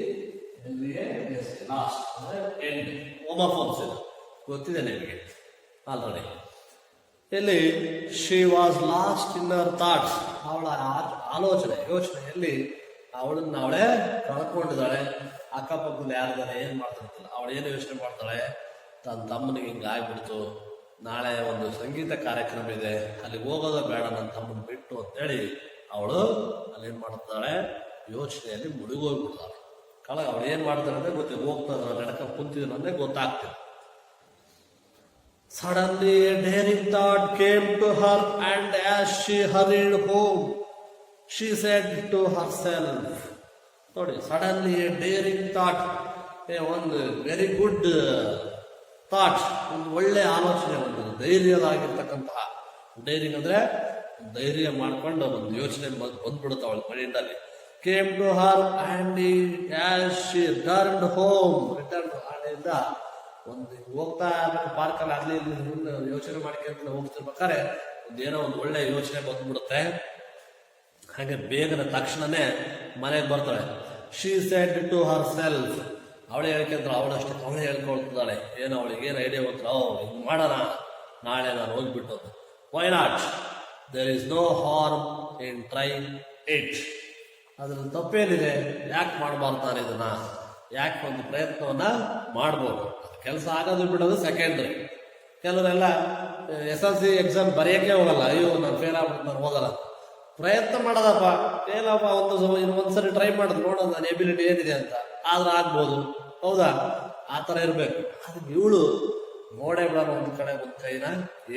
ಲಾಸ್ಟ್ ಅಂದ್ರೆ ಎಂಡ್. ಹೋಮೋಫೋನ್ಸ್ ಇದು ಗೊತ್ತಿದೆ ನಿಮಗೆ ಆಲ್ರೆಡಿ. ಇಲ್ಲಿ she was lost in her thoughts, ಅವಳ ಯೋಚನೆಯಲ್ಲಿ ಅವಳೇ ಕಳ್ಕೊಂಡಿದ್ದಾಳೆ. ಅಕ್ಕಪಕ್ಕದಲ್ಲಿ ಯಾರಿದ್ದಾರೆ, ಏನ್ ಮಾಡ್ತಿರ್ತಿಲ್ಲ, ಅವಳು ಏನು ಯೋಚನೆ ಮಾಡ್ತಾಳೆ, ತನ್ನ ತಮ್ಮನಿಗೆ ಹಿಂಗೆ ಆಗ್ಬಿಡ್ತು, ನಾಳೆ ಒಂದು ಸಂಗೀತ ಕಾರ್ಯಕ್ರಮ ಇದೆ, ಅಲ್ಲಿಗೆ ಹೋಗೋದು ಬೇಡ, ನನ್ನ ತಮ್ಮನ ಬಿಟ್ಟು ಅಂತೇಳಿ ಅವಳು ಅಲ್ಲೇನ್ ಮಾಡ್ತಾಳೆ, ಯೋಚನೆಯಲ್ಲಿ ಮುಳುಗೋಗ್ಬಿಡ್ತಾಳೆ. ಅವಳು ಏನ್ ಮಾಡ್ತಾಳೆ ಅಂದ್ರೆ ಹೋಗ್ತಾಳೆ, ನಡಕ ಕುಂತಿದ್ರೆ ಗೊತ್ತಾಗ್ತಿದೆ. Suddenly a daring thought came to her, and as she hurried home, she said to herself, ನೋಡಿ, ಸಡನ್ಲಿ ಎ ಡೇರಿಂಗ್ ಥಾಟ್, ಒಂದು ವೆರಿ ಗುಡ್ ಥಾಟ್, ಒಂದು ಒಳ್ಳೆ ಆಲೋಚನೆ, ಒಂದು ಧೈರ್ಯದಾಗಿರ್ತಕ್ಕಂತಹ, ಡೈರಿಂಗ್ ಅಂದ್ರೆ ಧೈರ್ಯ ಮಾಡ್ಕೊಂಡು ಒಂದು ಯೋಚನೆ ಬಂದ್ಬಿಡುತ್ತೆ ಅವಳ ಮನೆಯಲ್ಲಿ. Came to her and as she return home, return ಆನೆಯಿಂದ ಒಂದು ಹೋಗ್ತಾ ಪಾರ್ಕಲ್ಲಿ ಆಗ್ಲಿ ಇಲ್ಲಿ ಯೋಚನೆ ಮಾಡ್ಕೊಂತ ಹೋಗ್ತಿರ್ಬೇಕಾದ್ರೆ ಒಂದೇನೋ ಒಂದು ಒಳ್ಳೆ ಯೋಚನೆ ಬಂದ್ಬಿಡುತ್ತೆ. ಹಾಗೆ ಬೇಗನೆ ತಕ್ಷಣನೇ ಮನೆಗೆ ಬರ್ತಾಳೆ. She said to herself, ಅವಳೇ ಹೇಳ್ಕೊಂತಾಳೆ, ಅವಳೇ ಹೇಳ್ಕೊಳ್ತಿದ್ದಾಳೆ. ಏನು ಅವಳಿಗೆ ಏನು ಐಡಿಯಾ ಬಂತು, ಹಿಂಗ್ ಮಾಡೋಣ, ನಾಳೆ ನಾನು ಹೋಗ್ಬಿಟ್ಟು, why not, there is no harm in trying it, ಅದ್ರಲ್ಲಿ ತಪ್ಪೇನಿದೆ, ಯಾಕೆ ಮಾಡಬಾರ್ದು ನಾನು ಇದನ್ನ, ಯಾಕೆ ಒಂದು ಪ್ರಯತ್ನವನ್ನ ಮಾಡ್ಬೋದು. ಕೆಲಸ ಆಗೋದು ಬಿಡೋದು ಸೆಕೆಂಡ್ರಿ. ಕೆಲವರೆಲ್ಲ SLC ಎಕ್ಸಾಮ್ ಬರೆಯಕ್ಕೆ ಹೋಗಲ್ಲ, ಅಯ್ಯೋ ನಾನು ಫೇಲ್ ಆಗ್ಬಿಟ್ಟು ನಾನು ಹೋಗಲ್ಲ. ಪ್ರಯತ್ನ ಮಾಡೋದಪ್ಪ, ಏನಪ್ಪ ಒಂದ್ಸರಿ ಟ್ರೈ ಮಾಡೋದು, ನೋಡೋದು ನನ್ನ ಎಬಿಲಿಟಿ ಏನಿದೆ ಅಂತ, ಆದ್ರೆ ಆಗ್ಬೋದು, ಹೌದಾ? ಆ ಥರ ಇರ್ಬೇಕು. ಅದಕ್ಕೆ ಇವಳು ನೋಡೇ ಬಿಡೋಣ ಒಂದು ಕಡೆ ಒಂದು ಕೈನ,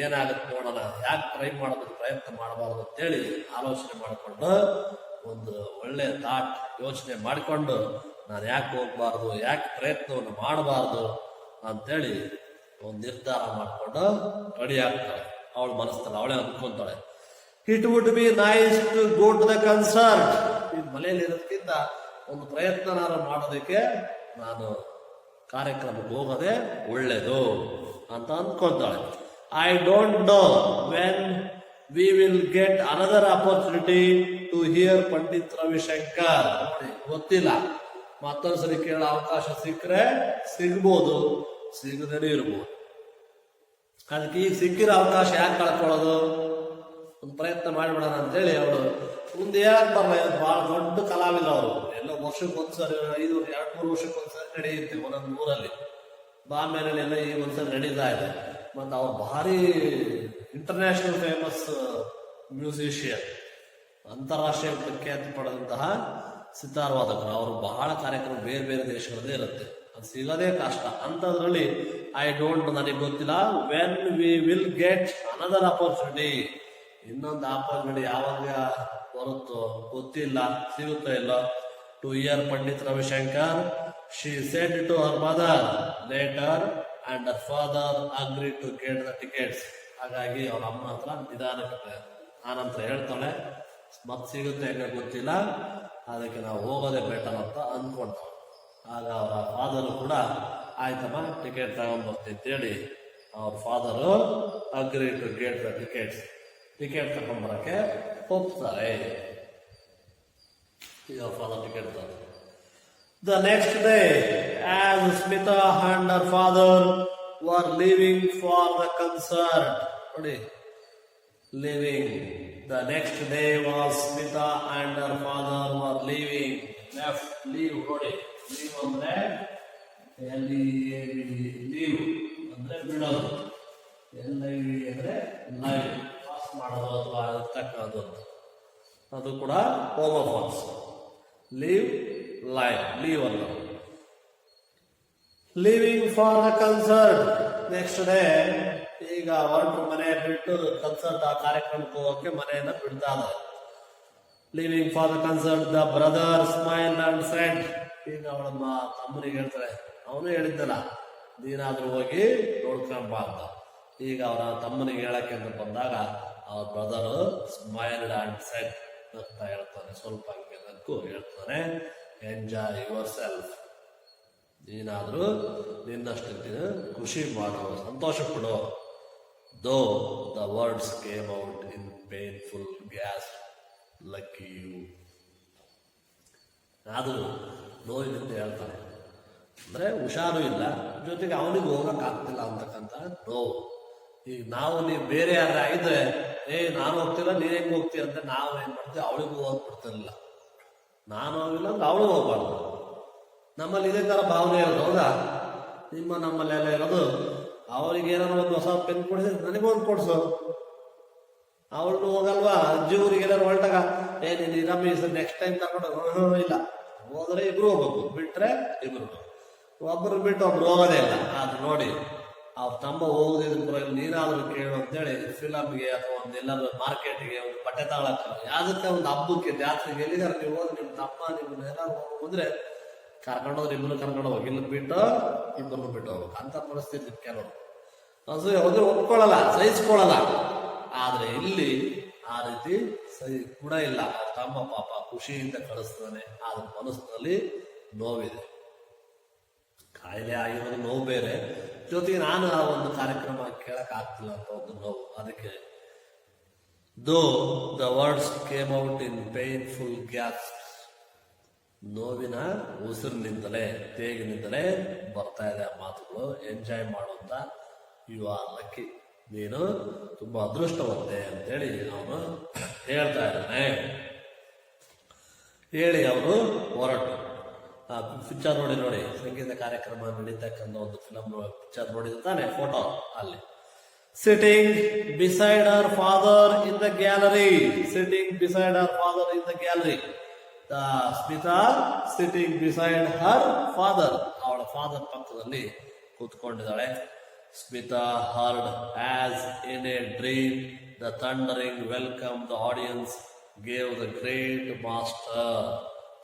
ಏನಾಗುತ್ತೆ ನೋಡೋಣ, ಯಾಕೆ ಟ್ರೈ ಮಾಡೋದಕ್ಕೆ ಪ್ರಯತ್ನ ಮಾಡಬಾರ್ದು ಅಂತೇಳಿ ಆಲೋಚನೆ ಮಾಡಿಕೊಂಡು, ಒಂದು ಒಳ್ಳೆ ಥಾಟ್ ಯೋಚನೆ ಮಾಡಿಕೊಂಡು, ನಾನು ಯಾಕೆ ಹೋಗ್ಬಾರ್ದು, ಯಾಕೆ ಪ್ರಯತ್ನವನ್ನು ಮಾಡಬಾರ್ದು ಅಂತೇಳಿ ಒಂದು ನಿರ್ಧಾರ ಮಾಡಿಕೊಂಡು ರೆಡಿ ಆಗ್ತಾಳೆ. ಅವಳ ಮನಸ್ಸಲ್ಲಿ ಅವಳೇ ಅಂದ್ಕೊಂತಾಳೆ, it would be nice to go to the concert, ಈ ಮನೆಯಲ್ಲಿ ಇರೋದಕ್ಕಿಂತ ಒಂದು ಪ್ರಯತ್ನ ಮಾಡೋದಕ್ಕೆ ನಾನು ಕಾರ್ಯಕ್ರಮಕ್ಕೆ ಹೋಗೋದೇ ಒಳ್ಳೇದು ಅಂತ ಅಂದ್ಕೊಂತಾಳೆ. I don't know when we will get another opportunity to hear Pandit Ravi Shankar, ಗೊತ್ತಿಲ್ಲ, ಮತ್ತೊಂದ್ಸರಿ ಕೇಳೋ ಅವಕಾಶ ಸಿಕ್ಕರೆ ಸಿಗ್ಬೋದು, ಸಿಗದೇ ಇರ್ಬೋದು. ಅದಕ್ಕೆ ಈಗ ಸಿಕ್ಕಿರೋ ಅವಕಾಶ ಯಾಕೆ ಕಳ್ಕೊಳ್ಳೋದು, ಒಂದು ಪ್ರಯತ್ನ ಮಾಡಿಬಿಡೋಣ ಅಂತೇಳಿ ಅವಳು ಮುಂದೆ ಯಾಕೆ ಬರಲ್ಲ. ಬಹಳ ದೊಡ್ಡ ಕಲಾವಿದ ಅವರು, ಎಲ್ಲ ವರ್ಷಕ್ಕೊಂದ್ಸರಿ 2-3 ವರ್ಷಕ್ಕೊಂದ್ಸರಿ ನಡೆಯುತ್ತೆ ಒಂದೊಂದು ಊರಲ್ಲಿ. ಬಾಂಬೆನಲ್ಲಿ ಎಲ್ಲ ಈ ಒಂದ್ಸರಿ ನಡೀತಾ ಇದೆ. ಮತ್ತು ಅವ್ರು ಭಾರಿ ಇಂಟರ್ನ್ಯಾಷನಲ್ ಫೇಮಸ್ ಮ್ಯೂಸಿಷಿಯನ್, ಅಂತಾರಾಷ್ಟ್ರೀಯ ಪ್ರಖ್ಯಾತಿ ಪಡೆದಂತಹ ಸಿತಾರ್ ವಾದಕರು. ಅವರು ಬಹಳ ಕಾರ್ಯಕ್ರಮ ಬೇರೆ ಬೇರೆ ದೇಶಗಳಲ್ಲೇ ಇರುತ್ತೆ, ಅದು ಸಿಗೋದೇ ಕಷ್ಟ. ಅಂಥದ್ರಲ್ಲಿ ಐ ಡೋಂಟ್, ನನಗೆ ಗೊತ್ತಿಲ್ಲ, when we will get another opportunity, ಇನ್ನೊಂದು ಆಪರ್ಚುನಿಟಿ ಯಾವಾಗ ಬರುತ್ತೋ ಗೊತ್ತಿಲ್ಲ, ಸಿಗುತ್ತೋ ಇಲ್ಲ, to hear Pandit Ravishankar. She said to her mother later and her father agree to get the tickets. ಹಾಗಾಗಿ ಅವ್ರ ಅಮ್ಮ ಹತ್ರ ನಿಧಾನಕ್ಕೆ ಆನಂತರ ಹೇಳ್ತಾಳೆ, ಮತ್ತೆ ಸಿಗುತ್ತೆ ಹೆಂಗೆ ಗೊತ್ತಿಲ್ಲ, ಅದಕ್ಕೆ ನಾವು ಹೋಗೋದೇ ಬೆಟರ್ ಅಂತ ಅಂದ್ಕೊಂಡ್ರು. ಆಗ ಅವರ ಫಾದರು ಕೂಡ ಆಯ್ತಮ್ಮ ಟಿಕೆಟ್ ತಗೊಂಡ್ಬರ್ತೀನಿ ಅಂತೇಳಿ ಅವ್ರ father agree to get the tickets, ticket ತಗೊಂಡ್ಬರಕ್ಕೆ ಹೋಗ್ತಾರೆ. ಈಗ ಅವ್ರ ಫಾದರ್ ಟಿಕೆಟ್ ತಂದ್ರು. The next day, as Smita and her father were leaving for the concert, ನೋಡಿ, leaving. The next day was Smita and her father were leaving. Left, leave, ನೋಡಿ, leave ಅಂದ್ರೆ leave ಅಂದ್ರೆ ಬಿಡೋದು, LIV ಅಂದ್ರೆ ಲೈವ್, ಪಾಸ್ ಮಾಡೋದು ಅಥವಾ ಇರ್ತಕ್ಕಂಥದ್ದು, ಅದು ಕೂಡ ಹೋಮೋಫೋನ್ಸ್. ಲೀವ್, ಲೈವ್, ಲೀವ್ ಅಲ್ಲ. Leaving for the concert, next day ಈಗ ಹೊರಟು ಮನೆ ಬಿಟ್ಟು ಕನ್ಸರ್ಟ್ ಆ ಕಾರ್ಯಕ್ರಮಕ್ಕೆ ಹೋಗೋಕೆ ಮನೆಯನ್ನ ಬಿಡ್ತಾ ಇದ್ದಾರೆ. Leaving for the concert, the brother smile and said, ಈಗ ಅವಳಮ್ಮ ತಮ್ಮನಿಗೆ ಹೇಳ್ತಾಳೆ, ಅವನು ಹೇಳಿದ್ದಲ್ಲ ನೀನಾದ್ರೂ ಹೋಗಿ ನೋಡ್ಕೊಂಬ ಅಂತ. ಈಗ ಅವರ ತಮ್ಮನಿಗೆ ಹೇಳಕ್ಕೆ ಅಂತ ಬಂದಾಗ ಅವ್ರ ಬ್ರದರ್ ಸ್ಮೈಲ್ಡ್ ಅಂಡ್ ಸೆಡ್, ಅಂತ ಹೇಳ್ತಾನೆ. ಸ್ವಲ್ಪ ಹಂಗೆ ನಕ್ಕು ಹೇಳ್ತಾನೆ, ಎಂಜಾಯ್ ಯುವರ್ ಸೆಲ್ಫ್. ನೀನಾದರೂ ನಿನ್ನಷ್ಟು ಖುಷಿ ಮಾಡು, ಸಂತೋಷ ಪಡು. Though the words came out in painful gasps, lucky you. ಅದು ನೋವಿನಿಂದ ಹೇಳ್ತಾನೆ, ಅಂದರೆ ಹುಷಾರು ಇಲ್ಲ, ಜೊತೆಗೆ ಅವನಿಗೆ ಹೋಗಕ್ಕಾಗ್ತಿಲ್ಲ ಅಂತಕ್ಕಂಥ ನೋವು. ಈಗ ನೀವು ಬೇರೆ ಯಾರ ಆಗಿದ್ರೆ, ನಾನು ಹೋಗ್ತಿಲ್ಲ, ನೀನ್ ಹೆಂಗೆ ಹೋಗ್ತೀಯ ಅಂತ ನಾವು ಏನ್ ಮಾಡ್ತೀವಿ, ಅವಳಿಗೂ ಹೋಗ್ಬಿಡ್ತಿರಲಿಲ್ಲ. ನಾನು ಹೋಗಿಲ್ಲ ಅಂದ್ರೆ ಅವಳು ಹೋಗ್ಬಾರ್ದು. ನಮ್ಮಲ್ಲಿ ಇದೇ ತರ ಭಾವನೆ ಇರೋದು, ಹೌದಾ? ನಮ್ಮಲ್ಲೆಲ್ಲ ಇರೋದು, ಅವರಿಗೆ ಏನಾದ್ರು ಒಂದು ಹೊಸ ಪೆನ್ ಕೊಡಿದ್ರೆ ನನಗೊಂದು ಕೊಡ್ಸು. ಅವಳು ಹೋಗಲ್ವಾ, ಅಜ್ಜಿ ಊರಿಗೆ ಎಲ್ಲರೂ ಹೊರಟಾಗ ನೀನು ನೆಕ್ಸ್ಟ್ ಟೈಮ್ ತಗೊಂಡು ಇಲ್ಲ, ಹೋದ್ರೆ ಇಬ್ರು ಹೋಗ್ಬೇಕು, ಬಿಟ್ರೆ ಇಬ್ರು. ಒಬ್ಬರು ಬಿಟ್ಟು ಒಬ್ರು ಹೋಗೋದೇ ಇಲ್ಲ. ಅದು ನೋಡಿ, ಅವ್ರ ತಮ್ಮ ಹೋಗೋದಿದ್ರೆ ನೀನಾದ್ರೂ ಕೇಳು ಅಂತೇಳಿ ಫಿಲಮ್ಗೆ ಅಥವಾ ಎಲ್ಲರೂ ಮಾರ್ಕೆಟ್ಗೆ ಒಂದು ಬಟ್ಟೆ ತಗೊಳಕ್ಕ, ಯಾವ್ದಕ್ಕೆ ಒಂದು ಹಬ್ಬಕ್ಕೆ ಜಾತ್ರೆಗೆ ಎಲ್ಲಿಗಾರ ನೀವು ಹೋದ್ರೆ ನಿಮ್ಮ ತಮ್ಮ ನಿಮ್ಮನ್ನ ಏನಾದ್ರು ಹೋದ್ರೆ ಕರ್ಕೊಂಡೋದ್ರೆ ಇಬ್ಬರು ಕರ್ಕೊಂಡು ಹೋಗಿ, ಇಲ್ಲ ಬಿಟ್ಟು ಇಬ್ಬರನ್ನು ಬಿಟ್ಟು ಹೋಗ್ಬೇಕು ಅಂತ ಪರಿಸ್ಥಿತಿ ಕೆಲವರು. ಹೋದ್ರೆ ಒಪ್ಕೊಳ್ಳಲ್ಲ, ಸಹಿಸ್ಕೊಳ್ಳಲ್ಲ. ಆದ್ರೆ ಇಲ್ಲಿ ಆ ರೀತಿ ಸಹಿ ಕೂಡ ಇಲ್ಲ. ತಮ್ಮ ಪಾಪ ಖುಷಿಯಿಂದ ಕಳಿಸ್ತಾನೆ, ಆದ್ರ ಮನಸ್ಸಿನಲ್ಲಿ ನೋವಿದೆ. ಕಾಯಿಲೆ ಆಗಿರೋದು ನೋವು ಬೇರೆ, ಜೊತೆಗೆ ನಾನು ಆ ಒಂದು ಕಾರ್ಯಕ್ರಮ ಕೇಳಕ್ ಆಗ್ತಿಲ್ಲ ಅಂತ ಒಂದು ನೋವು. ಅದಕ್ಕೆ ದೋ the words came out in painful gas, ನೋವಿನ ಉಸಿರಿನಿಂದಲೇ ತೇಗಿನಿಂದಲೇ ಬರ್ತಾ ಇದೆ ಆ ಮಾತುಗಳು. ಎಂಜಾಯ್ ಮಾಡುವಂತ ಯು ಆರ್ ಲಕ್ಕಿ, ನೀನು ತುಂಬಾ ಅದೃಷ್ಟವಂತೆ ಅಂತೇಳಿ ಅವನು ಹೇಳ್ತಾ ಇದ್ದಾನೆ. ಹೇಳಿ ಅವರು ಹೊರಟು. ಆ ಪಿಕ್ಚರ್ ನೋಡಿ ಸಂಗೀತ ಕಾರ್ಯಕ್ರಮ ನಡೀತಕ್ಕಂಥ ಒಂದು ಫಿಲಮ್ ಪಿಕ್ಚರ್ ನೋಡಿದ್ರೆ ತಾನೆ ಫೋಟೋ ಅಲ್ಲಿ. Sitting beside our father in the gallery, sitting beside our father in the gallery. Smita sitting beside Har father, ಅವಳ ಫಾದರ್ ಪಕ್ಕದಲ್ಲಿ ಕೂತ್ಕೊಂಡಿದ್ದಾಳೆ. Smita heard as in a dream the thundering welcome the audience gave the great master.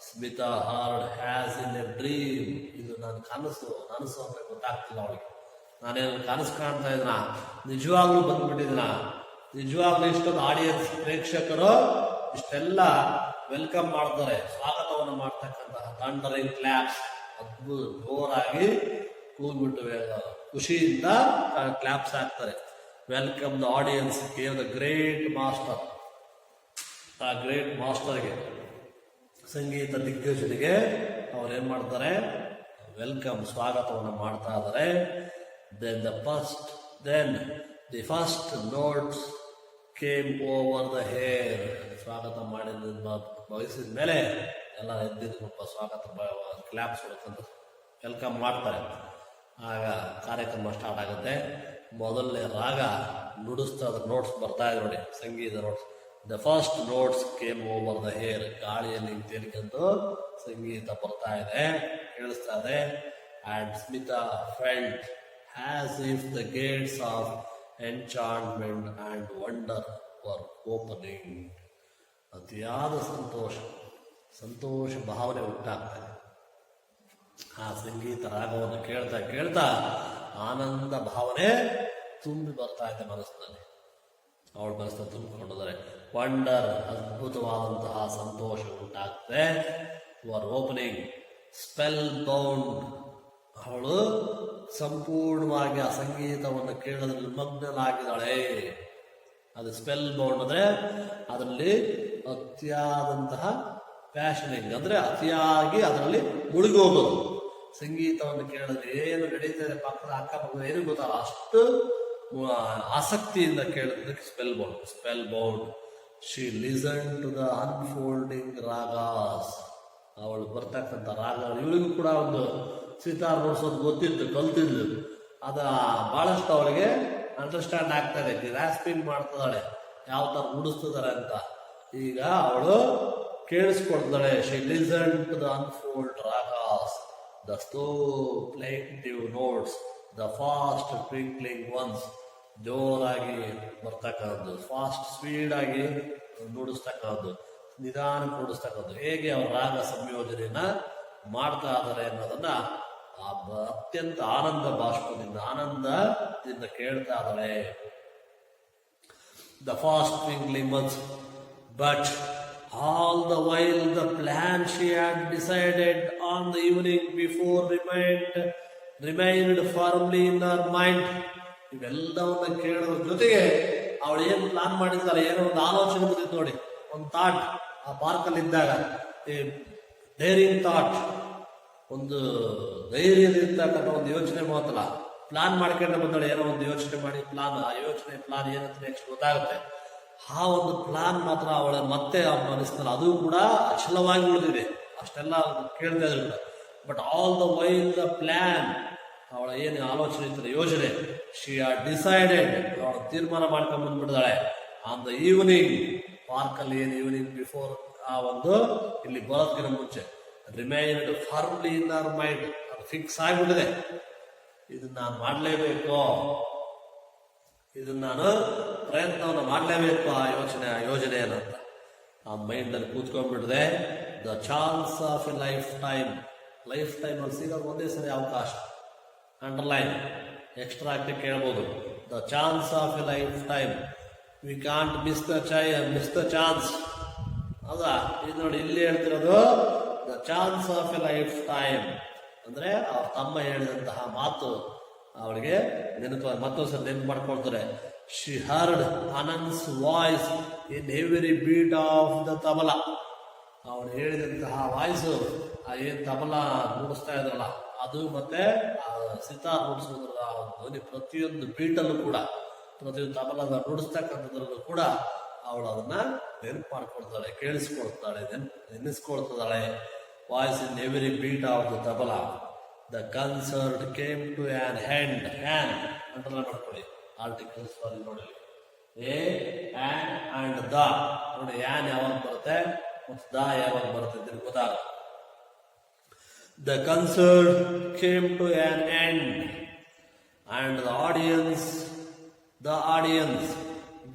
Smita heard as in a dream, ಇದು ನನ್ನ ಕನಸು ಅಂದ್ರೆ ಗೊತ್ತಾಗ್ತಿಲ್ಲ ಅವಳಿಗೆ. ನಾನೇನು ಕನಸು ಕಾಣ್ತಾ ಇದ್ನ, ನಿಜವಾಗ್ಲೂ ಬಂದ್ಬಿಟ್ಟಿದ್ನ, ನಿಜವಾಗ್ಲೂ ಇಷ್ಟೊಂದು ಆಡಿಯನ್ಸ್ ಪ್ರೇಕ್ಷಕರು ಇಷ್ಟೆಲ್ಲ ವೆಲ್ಕಮ್ ಮಾಡ್ತಾರೆ, ಸ್ವಾಗತವನ್ನು ಮಾಡ್ತಕ್ಕಂತಹ ಥಂಡರಿಂಗ್ ಕ್ಲಾಪ್ಸ್, ಅದ್ಭುತ ಜೋರಾಗಿ ಕೂಗ್ಬಿಟ್ಟು ಖುಷಿಯಿಂದ ಕ್ಲಾಪ್ಸ್ ಹಾಕ್ತಾರೆ. Welcome the audience gave the great master, ಆ ಗ್ರೇಟ್ ಮಾಸ್ಟರ್ಗೆ, ಸಂಗೀತ ದಿಗ್ಗಜನಿಗೆ ಅವ್ರೇನ್ ಮಾಡ್ತಾರೆ, ವೆಲ್ಕಮ್ ಸ್ವಾಗತವನ್ನು ಮಾಡ್ತಾ ಇದ್ದಾರೆ. Then the first notes came over the air, ಸ್ವಾಗತ ಮಾಡಿದ ಬಯಸಿದ ಮೇಲೆ ಎಲ್ಲ ಎದ್ದಿದ್ದು ಸ್ವಾಗತ ಕ್ಲಾಪ್ಸ್ ಹೊಡ್ಕೊಂಡು ವೆಲ್ಕಮ್ ಮಾಡ್ತಾರೆ. ಆಗ ಕಾರ್ಯಕ್ರಮ ಸ್ಟಾರ್ಟ್ ಆಗುತ್ತೆ. ಮೊದಲನೇ ರಾಗ ನುಡಿಸ್ತಾ ಅದ್ರ ನೋಟ್ಸ್ ಬರ್ತಾ ಇದೆ ನೋಡಿ, ಸಂಗೀತ notes. The first notes came over the air, ಗಾಳಿಯಲ್ಲಿ ತೇಲಿಕೊಂಡು ಸಂಗೀತ ಬರ್ತಾ ಇದೆ, ಕೇಳಿಸ್ತಾ ಇದೆ. And Smita felt as if the gates of enchantment and wonder were opening. ಅತಿಯಾದ ಸಂತೋಷ ಭಾವನೆ ಉಂಟಾಗ್ತದೆ. ಆ ಸಂಗೀತ ರಾಗವನ್ನು ಕೇಳ್ತಾ ಕೇಳ್ತಾ ಆನಂದ ಭಾವನೆ ತುಂಬಿ ಬರ್ತಾ ಇದೆ ಮನಸ್ಸಿನಲ್ಲಿ. ಅವಳ ಮನಸ್ಸನ್ನು ತುಂಬಿಕೊಂಡಿದ್ದಾರೆ. ವಂಡರ್, ಅದ್ಭುತವಾದಂತಹ ಸಂತೋಷ ಉಂಟಾಗ್ತದೆ. ವರ್ ಓಪನಿಂಗ್, ಸ್ಪೆಲ್ ಬೌಂಡ್, ಅವಳು ಸಂಪೂರ್ಣವಾಗಿ ಆ ಸಂಗೀತವನ್ನು ಕೇಳೋದ್ರಲ್ಲಿ ಮಗ್ನಲಾಗಿದ್ದಾಳೆ. ಅದು ಸ್ಪೆಲ್ ಬೌಂಡ್ ಅಂದ್ರೆ ಅದರಲ್ಲಿ ಅತಿಯಾದಂತಹ ಪ್ಯಾಷನಿಂಗ್, ಅಂದ್ರೆ ಅತಿಯಾಗಿ ಅದರಲ್ಲಿ ಮುಳುಗಿ ಹೋಗೋದು. ಸಂಗೀತವನ್ನು ಕೇಳಿದ್ರೆ ಏನು ನಡೀತದೆ ಪಕ್ಕದ ಅಕ್ಕಪಕ್ಕದ ಏನು ಗೊತ್ತಲ್ಲ, ಅಷ್ಟು ಆಸಕ್ತಿಯಿಂದ ಕೇಳೋದಕ್ಕೆ spellbound. She listen to the unfolding ragas, ಅವಳು ಬರ್ತಕ್ಕಂಥ ರಾಗಗಳು. ಇವಳಿಗೂ ಕೂಡ ಒಂದು ಸಿತಾರ್ ನುಡಿಸೋದು ಗೊತ್ತಿತ್ತು, ಕಲ್ತಿದ್ಲು. ಅದ ಬಹಳಷ್ಟು ಅವಳಿಗೆ ಅಂಡರ್ಸ್ಟ್ಯಾಂಡ್ ಆಗ್ತಾ ಇದೆ, ಗ್ರಾಸ್ಪಿಂಗ್ ಮಾಡ್ತಿದ್ದಾಳೆ ಯಾವ ತರ ನುಡಿಸ್ತಿದ್ದಾರೆ ಅಂತ. ಈಗ ಅವಳು ಕೇಳಿಸ್ಕೊಡ್ತಾಳೆ. She listen to the unfold ragas, the slow plaintive notes, the fast twinkling ones, ಜೋರಾಗಿ ಬರ್ತಕ್ಕಂಥದ್ದು, ಫಾಸ್ಟ್ ಸ್ಪೀಡ್ ಆಗಿ ನುಡಿಸ್ತಕ್ಕಂಥದ್ದು, ನಿಧಾನಕ್ಕೆ ನುಡಿಸ್ತಕ್ಕಂಥದ್ದು, ಹೇಗೆ ಅವ್ರ ರಾಗ ಸಂಯೋಜನೆಯನ್ನ ಮಾಡ್ತಾ ಇದ್ದಾರೆ ಅನ್ನೋದನ್ನ ಅತ್ಯಂತ ಆನಂದ ಬಾಷ್ಪದಿಂದ, ಆನಂದದಿಂದ ಕೇಳ್ತಾ ಇದ್ದಾರೆ. The fast twinkling once, but All the while the plan she had decided on the evening before remained firmly in her mind. ಇವೆಲ್ಲವನ್ನ ಕೇಳೋದ್ರ ಜೊತೆಗೆ ಅವಳು ಏನ್ ಪ್ಲಾನ್ ಮಾಡಿದ್ದಾಳೆ, ಏನೋ ಒಂದು ಆಲೋಚನೆ ಬಂದಿತ್ತು ನೋಡಿ, ಒಂದು ಥಾಟ್ ಆ ಪಾರ್ಕಲ್ಲಿ ಇದ್ದಾಗ, ಡೇರಿಂಗ್ ಥಾಟ್, ಒಂದು ಧೈರ್ಯದಿರ್ತಕ್ಕಂಥ ಒಂದು ಯೋಚನೆ ಮಾತ್ರ ಪ್ಲಾನ್ ಮಾಡ್ಕೊಂಡು ಬಂದಾಳೆ. ಏನೋ ಒಂದು ಯೋಚನೆ ಮಾಡಿ ಪ್ಲಾನ್, ಆ ಯೋಚನೆ ಪ್ಲಾನ್ ಏನಂತ ನೆಕ್ಸ್ಟ್ ಗೊತ್ತಾಗುತ್ತೆ. ಆ ಒಂದು ಪ್ಲಾನ್ ಮಾತ್ರ ಅವಳ ಮತ್ತೆ ಮನಸ್ಸಿನಲ್ಲಿ ಅದು ಕೂಡ ಅಚಲವಾಗಿ ಉಳಿದಿದೆ. ಅಷ್ಟೆಲ್ಲ ಕೇಳ್ತಾ ಇದ್ರು. But all the while the plan, ಅವಳ ಏನು ಆಲೋಚನೆ ಇರ್ತದೆ, ಯೋಜನೆ, ಶಿ ಆರ್ ಡಿಸೈಡೆಡ್, ಅವಳು ತೀರ್ಮಾನ ಮಾಡ್ಕೊಂಡು ಬಂದ್ಬಿಡ್ತಾಳೆ. ಆನ್ ದ ಈವ್ನಿಂಗ್, ಪಾರ್ಕಲ್ಲಿ ಏನು ಈವ್ನಿಂಗ್ ಬಿಫೋರ್, ಆ ಒಂದು ಇಲ್ಲಿ ಬರೋದಕ್ಕಿಂತ ಮುಂಚೆ remained firmly in our mind, ಅದು ಫಿಕ್ಸ್ ಆಗಿಬಿಟ್ಟಿದೆ. ಇದನ್ನ ನಾನು ಮಾಡಲೇಬೇಕು, ಇದನ್ನ ನಾನು ಪ್ರಯತ್ನವನ್ನು ಮಾಡಲೇಬೇಕು, ಆ ಯೋಜನೆ ಏನಂತ ಆ ಮೈಂಡಲ್ಲಿ ಕೂತ್ಕೊಂಡ್ಬಿಟ್ಟಿದೆ. The chance of a life time ಅಲ್ಲಿ ಸಿಗೋದು ಒಂದೇ ಸರಿ ಅವಕಾಶ. ಅಂಡರ್ಲೈನ್ ಎಕ್ಸ್ಟ್ರಾ ಆಗಿ ಕೇಳ್ಬೋದು. The chance of a life time, we can't miss the chance. ಹೌದಾ? ಇದು ನೋಡಿ, ಇಲ್ಲಿ ಹೇಳ್ತಿರೋದು the chance of a life time ಅಂದ್ರೆ ಅವ್ರ ತಮ್ಮ ಹೇಳಿದಂತಹ ಮಾತು ಅವಳಿಗೆ ಮತ್ತೊಂದ್ಸರಿ ನೆನಪು ಮಾಡ್ಕೊಳ್ತಾರೆ. She heard Anand's voice in every beat of the tabla. ಅವನು ಹೇಳಿದಂತಹ ವಾಯ್ಸು, ಆ ಏನ್ ತಬಲಾ ನುಡಿಸ್ತಾ ಇದ್ರಲ್ಲ ಅದು, ಮತ್ತೆ ಸಿತಾರ್ ನುಡಿಸೋದ್ರ ಧ್ವನಿ, ಪ್ರತಿಯೊಂದು ಬೀಟಲ್ಲೂ ಕೂಡ, ಪ್ರತಿಯೊಂದು ತಬಲದ ನುಡಿಸ್ತಕ್ಕಂಥದ್ರಲ್ಲೂ ಕೂಡ ಅವಳು ಅದನ್ನ ನೆನಪು ಮಾಡ್ಕೊಳ್ತಾಳೆ, ಕೇಳಿಸ್ಕೊಳ್ತಾಳೆ, ನೆನೆಸ್ಕೊಳ್ತಾಳೆ. Voice in every beat of the tabla. The concert came to an end ಅಂಟಲ್ಲ ಮಾಡ್ಕೊಳ್ಳಿ, ಆರ್ಟಿಕಲ್ಸ್ ನೋಡಿ. ಎ ಆ್ಯಂಡ್ ದ ನೋಡಿ, ಆನ್ ಯಾವಾಗ ಬರುತ್ತೆ ಮತ್ತು ದ ಯಾವಾಗ ಬರುತ್ತೆ ಅಂತ ಗೊತ್ತಾಗುತ್ತೆ. The concert came to an end and the audience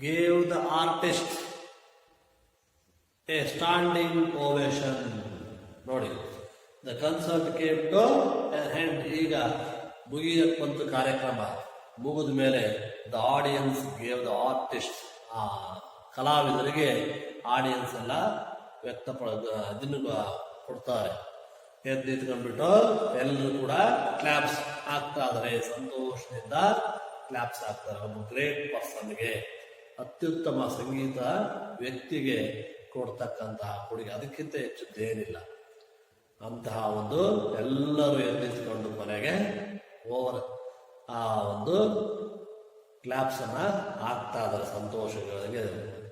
gave the artist a standing ovation. ನೋಡಿ, the concert came to an end. ಈಗ ಮುಗಿಯಕ್ಕೆ ಬಂತು ಕಾರ್ಯಕ್ರಮ. ಮುಗಿದ ಮೇಲೆ the audience gave the artist, ಆ ಕಲಾವಿದರಿಗೆ ಆಡಿಯನ್ಸ್ ಎಲ್ಲ ಇದನ್ನು ಕೊಡ್ತಾರೆ. ಎದ್ದು ನಿಂತ್ಕೊಂಡ್ಬಿಟ್ಟು ಎಲ್ಲರೂ ಕೂಡ ಕ್ಲಾಪ್ಸ್ ಆಗ್ತಾ ಇದಾರೆ, ಸಂತೋಷದಿಂದ ಕ್ಲಾಪ್ಸ್ ಆಗ್ತಾರೆ. ಒಂದು ಗ್ರೇಟ್ ಪರ್ಸನ್ಗೆ, ಅತ್ಯುತ್ತಮ ಸಂಗೀತ ವ್ಯಕ್ತಿಗೆ ಕೊಡ್ತಕ್ಕಂತಹ ಕೊಡುಗೆ, ಅದಕ್ಕಿಂತ ಹೆಚ್ಚುದೇನಿಲ್ಲ. ಅಂತಹ ಒಂದು ಎಲ್ಲರೂ ಎದ್ದು ನಿಂತ್ಕೊಂಡು ಕೊನೆಗೆ ಆ ಒಂದು ಕ್ಲಾಪ್ಸ್ ಅನ್ನ ಆಗ್ತಾ ಇದಾರೆ ಸಂತೋಷಗಳಿಗೆ.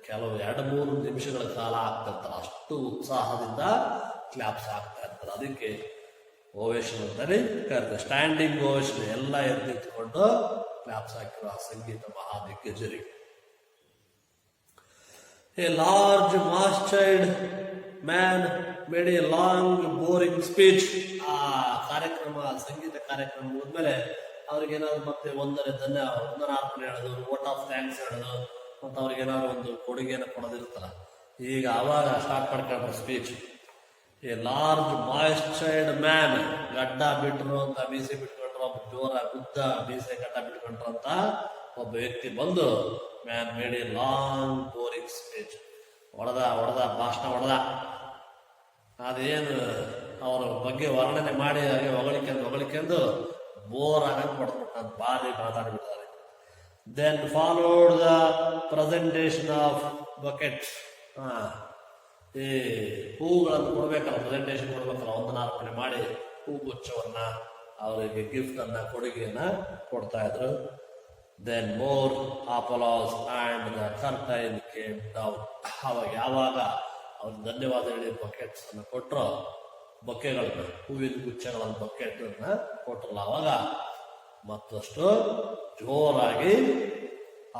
ಕೆಲವು 2-3 ನಿಮಿಷಗಳ ಕಾಲ ಆಗ್ತಿರ್ತಾರೆ, ಅಷ್ಟು ಉತ್ಸಾಹದಿಂದ ಕ್ಲಾಪ್ಸ್ ಆಗ್ತಾ ಇರ್ತಾರೆ. ಅದಕ್ಕೆ ಓವೇಶನ್ ಅಂತಾನೆ ಕರೆದ, ಸ್ಟ್ಯಾಂಡಿಂಗ್ ಓವೇಶನ್. ಎಲ್ಲ ಎದ್ದು ನಿಂತ್ಕೊಂಡು ಕ್ಲಾಪ್ಸ್ ಹಾಕಿರೋ ಆ ಸಂಗೀತ ಮಹಾದಿಗ್ಗಜರಿಗೆ. A large moustached man made a long boring speech. ಆ ಕಾರ್ಯಕ್ರಮ, ಸಂಗೀತ ಕಾರ್ಯಕ್ರಮ ಹೋದ್ಮೇಲೆ ಅವ್ರಿಗೇನಾದ್ರು ಮತ್ತೆ ವಂದನಾರ್ಪಣೆ ಹೇಳೋದು, ವೋಟ್ ಆಫ್ ಥ್ಯಾಂಕ್ಸ್ ಹೇಳೋದು, ಮತ್ತು ಅವ್ರಿಗೇನಾದ್ರು ಒಂದು ಕೊಡುಗೆಯನ್ನು ಕೊಡೋದಿರುತ್ತಲ್ಲ, ಈಗ ಅವಾಗ ಸ್ಟಾರ್ಟ್ ಮಾಡ್ಕೊಂಡ್ರು ಸ್ಪೀಚ್. ಎ ಲಾರ್ಜ್ ಮಾಯಿಶ್ಚರ್ಡ್ ಮ್ಯಾನ್, ಗಡ್ಡ ಬಿಟ್ರು ಅಂತ, ಮೀಸೆ ಬಿಟ್ಕೊಂಡ್ರು, ಜೋರ ಉದ್ದ ಮೀಸೆ ಗಡ್ಡ ಬಿಟ್ಕೊಂಡ್ರು ಅಂತ ಒಬ್ಬ ವ್ಯಕ್ತಿ ಬಂದು man made a long boring speech. ಹೊಡೆದ ಭಾಷಣ. ಅದೇನು ಅವರ ಬಗ್ಗೆ ವರ್ಣನೆ ಮಾಡಿ ಹಾಗೆ ಹೊಗಳಿಕೆಂದು ಬೋರ್ ಆಗಂಗೆ ಕೊಡ್ಬಿಟ್ಟು ಅಂತ ಭಾರಿ ಮಾತಾಡ್ಬಿಡ್ತಾರೆ. Then followed the presentation of bouquets. ಈ ಹೂಗಳನ್ನು ಕೊಡ್ಬೇಕಲ್ಲ, ಪ್ರೆಸೆಂಟೇಷನ್ ಕೊಡ್ಬೇಕಲ್ಲ, ವಂದನಾರ್ಪಣೆ ಮಾಡಿ ಹೂಗುಚ್ಛವನ್ನ, ಅವರಿಗೆ ಗಿಫ್ಟ್ ಅನ್ನ, ಕೊಡುಗೆಯನ್ನ ಕೊಡ್ತಾ ಇದ್ರು. Then more applause and the curtain came down. ಯಾವಾಗ ಅವ್ರಿಗೆ ಧನ್ಯವಾದ ಹೇಳಿ ಬಕೆಟ್ಸ್ ಅನ್ನು ಕೊಟ್ಟರು, ಬೊಕ್ಕೆಗಳನ್ನ, ಹೂವಿನ ಗುಚ್ಛಗಳನ್ನ, ಬಕೆಟ್ಗಳನ್ನ ಕೊಟ್ಟರಲ್ಲ, ಅವಾಗ ಮತ್ತಷ್ಟು ಜೋರಾಗಿ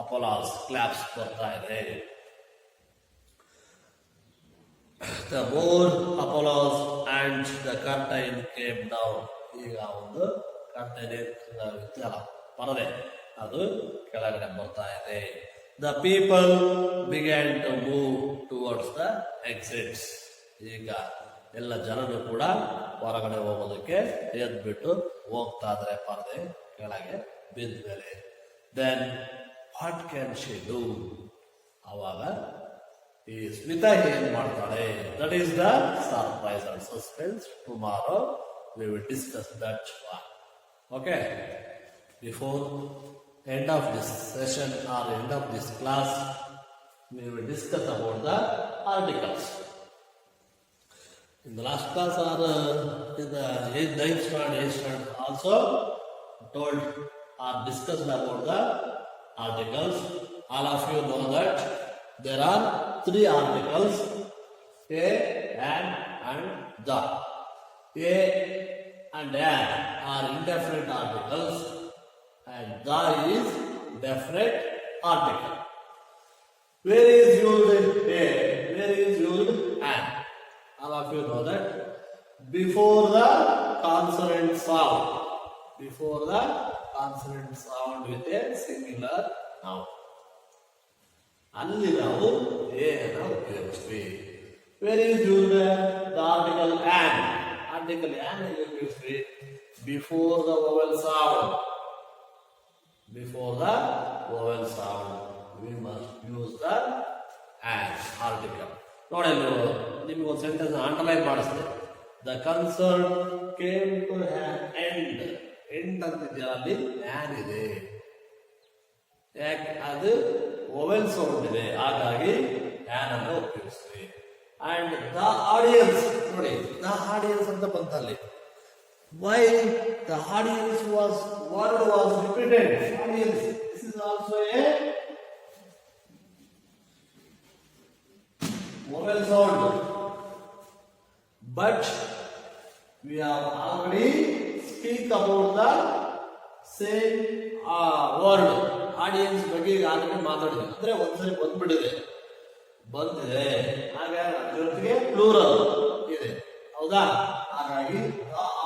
ಅಪಲಾಸ್, ಕ್ಲಾಪ್ಸ್ ಬರ್ತಾ ಇದೆ. The more applause and the curtain came down. ಈಗ ಒಂದು ಕರ್ಟೈನ್ ಇತ್ತಲ್ಲ, ಪರದೆ, ಅದು ಕೆಳಗಡೆ ಬರ್ತಾ ಇದೆ. The people began to move towards the exits. ಈಗ ಎಲ್ಲ ಜನರು ಕೂಡ ಹೊರಗಡೆ ಹೋಗೋದಕ್ಕೆ ಎದ್ಬಿಟ್ಟು ಹೋಗ್ತಾ ಇದ್ರೆ, ಪರದೆ ಕೆಳಗೆ ಬಿದ್ದ ಮೇಲೆ. Then what can she do? ಅವಾಗ ಈ ಸ್ಮಿತಾ ಏನ್ ಮಾಡ್ತಾಳೆ? That is the surprise and suspense. Tomorrow we will discuss that one. Okay, before end of this session or end of this class, we will discuss about the articles. In the last class or in the 9th standard also told or discussed about the articles. All of you know that there are 3 articles: a, and the. A and an are indefinite articles, and the is definite article. Where is used a? Where is used an? All of you know that before the consonant sound. Before the consonant sound with a singular noun. ಅಲ್ಲಿ ನಾವು a ಅನ್ನು ಉಪಯೋಗಿಸ್ತೀವಿ. Where is used the article an? Article an ಅನ್ನು ಉಪಯೋಗಿಸ್ತೀವಿ before the vowel sound. Before the vowel sound, we must use the an article. ನೋಡಿ, ನಿಮಗೆ ಒಂದು ಸೆಂಟೆನ್ಸ್ ಅಂಡರ್ಲೈನ್ ಮಾಡಿಸ್ತೆ. The concert came to end. End ಅಂತಿದೆಯಲ್ಲ, ಅಲ್ಲಿ ಆನ್ ಇದೆ. ಯಾಕೆ? ಅದು ವೊವೆಲ್ ಸೌಂಡ್ ಇದೆ, ಹಾಗಾಗಿ ಆನ್ ಅನ್ನು ಉಪಯೋಗಿಸ್ತೀವಿ. ಅಂಡ್ ದ ಆಡಿಯನ್ಸ್, ನೋಡಿ ದ ಆಡಿಯನ್ಸ್ ಅಂತ ಬಂತಲ್ಲಿ. Why the audience word was repeated? Audience, this is also a vowel sound, but we have already speak about the same word. Audience ಬಗ್ಗೆ ಆಲ್ರೆಡಿ ಮಾತಾಡಿದ್ವಿ. ಅಂದ್ರೆ ಒಂದ್ಸರಿ ಬಂದಿದೆ, ಹಾಗೆ ಜೊತೆಗೆ ಪ್ಲೂರಲ್ ಇದೆ, ಹೌದಾ? ಹಾಗಾಗಿ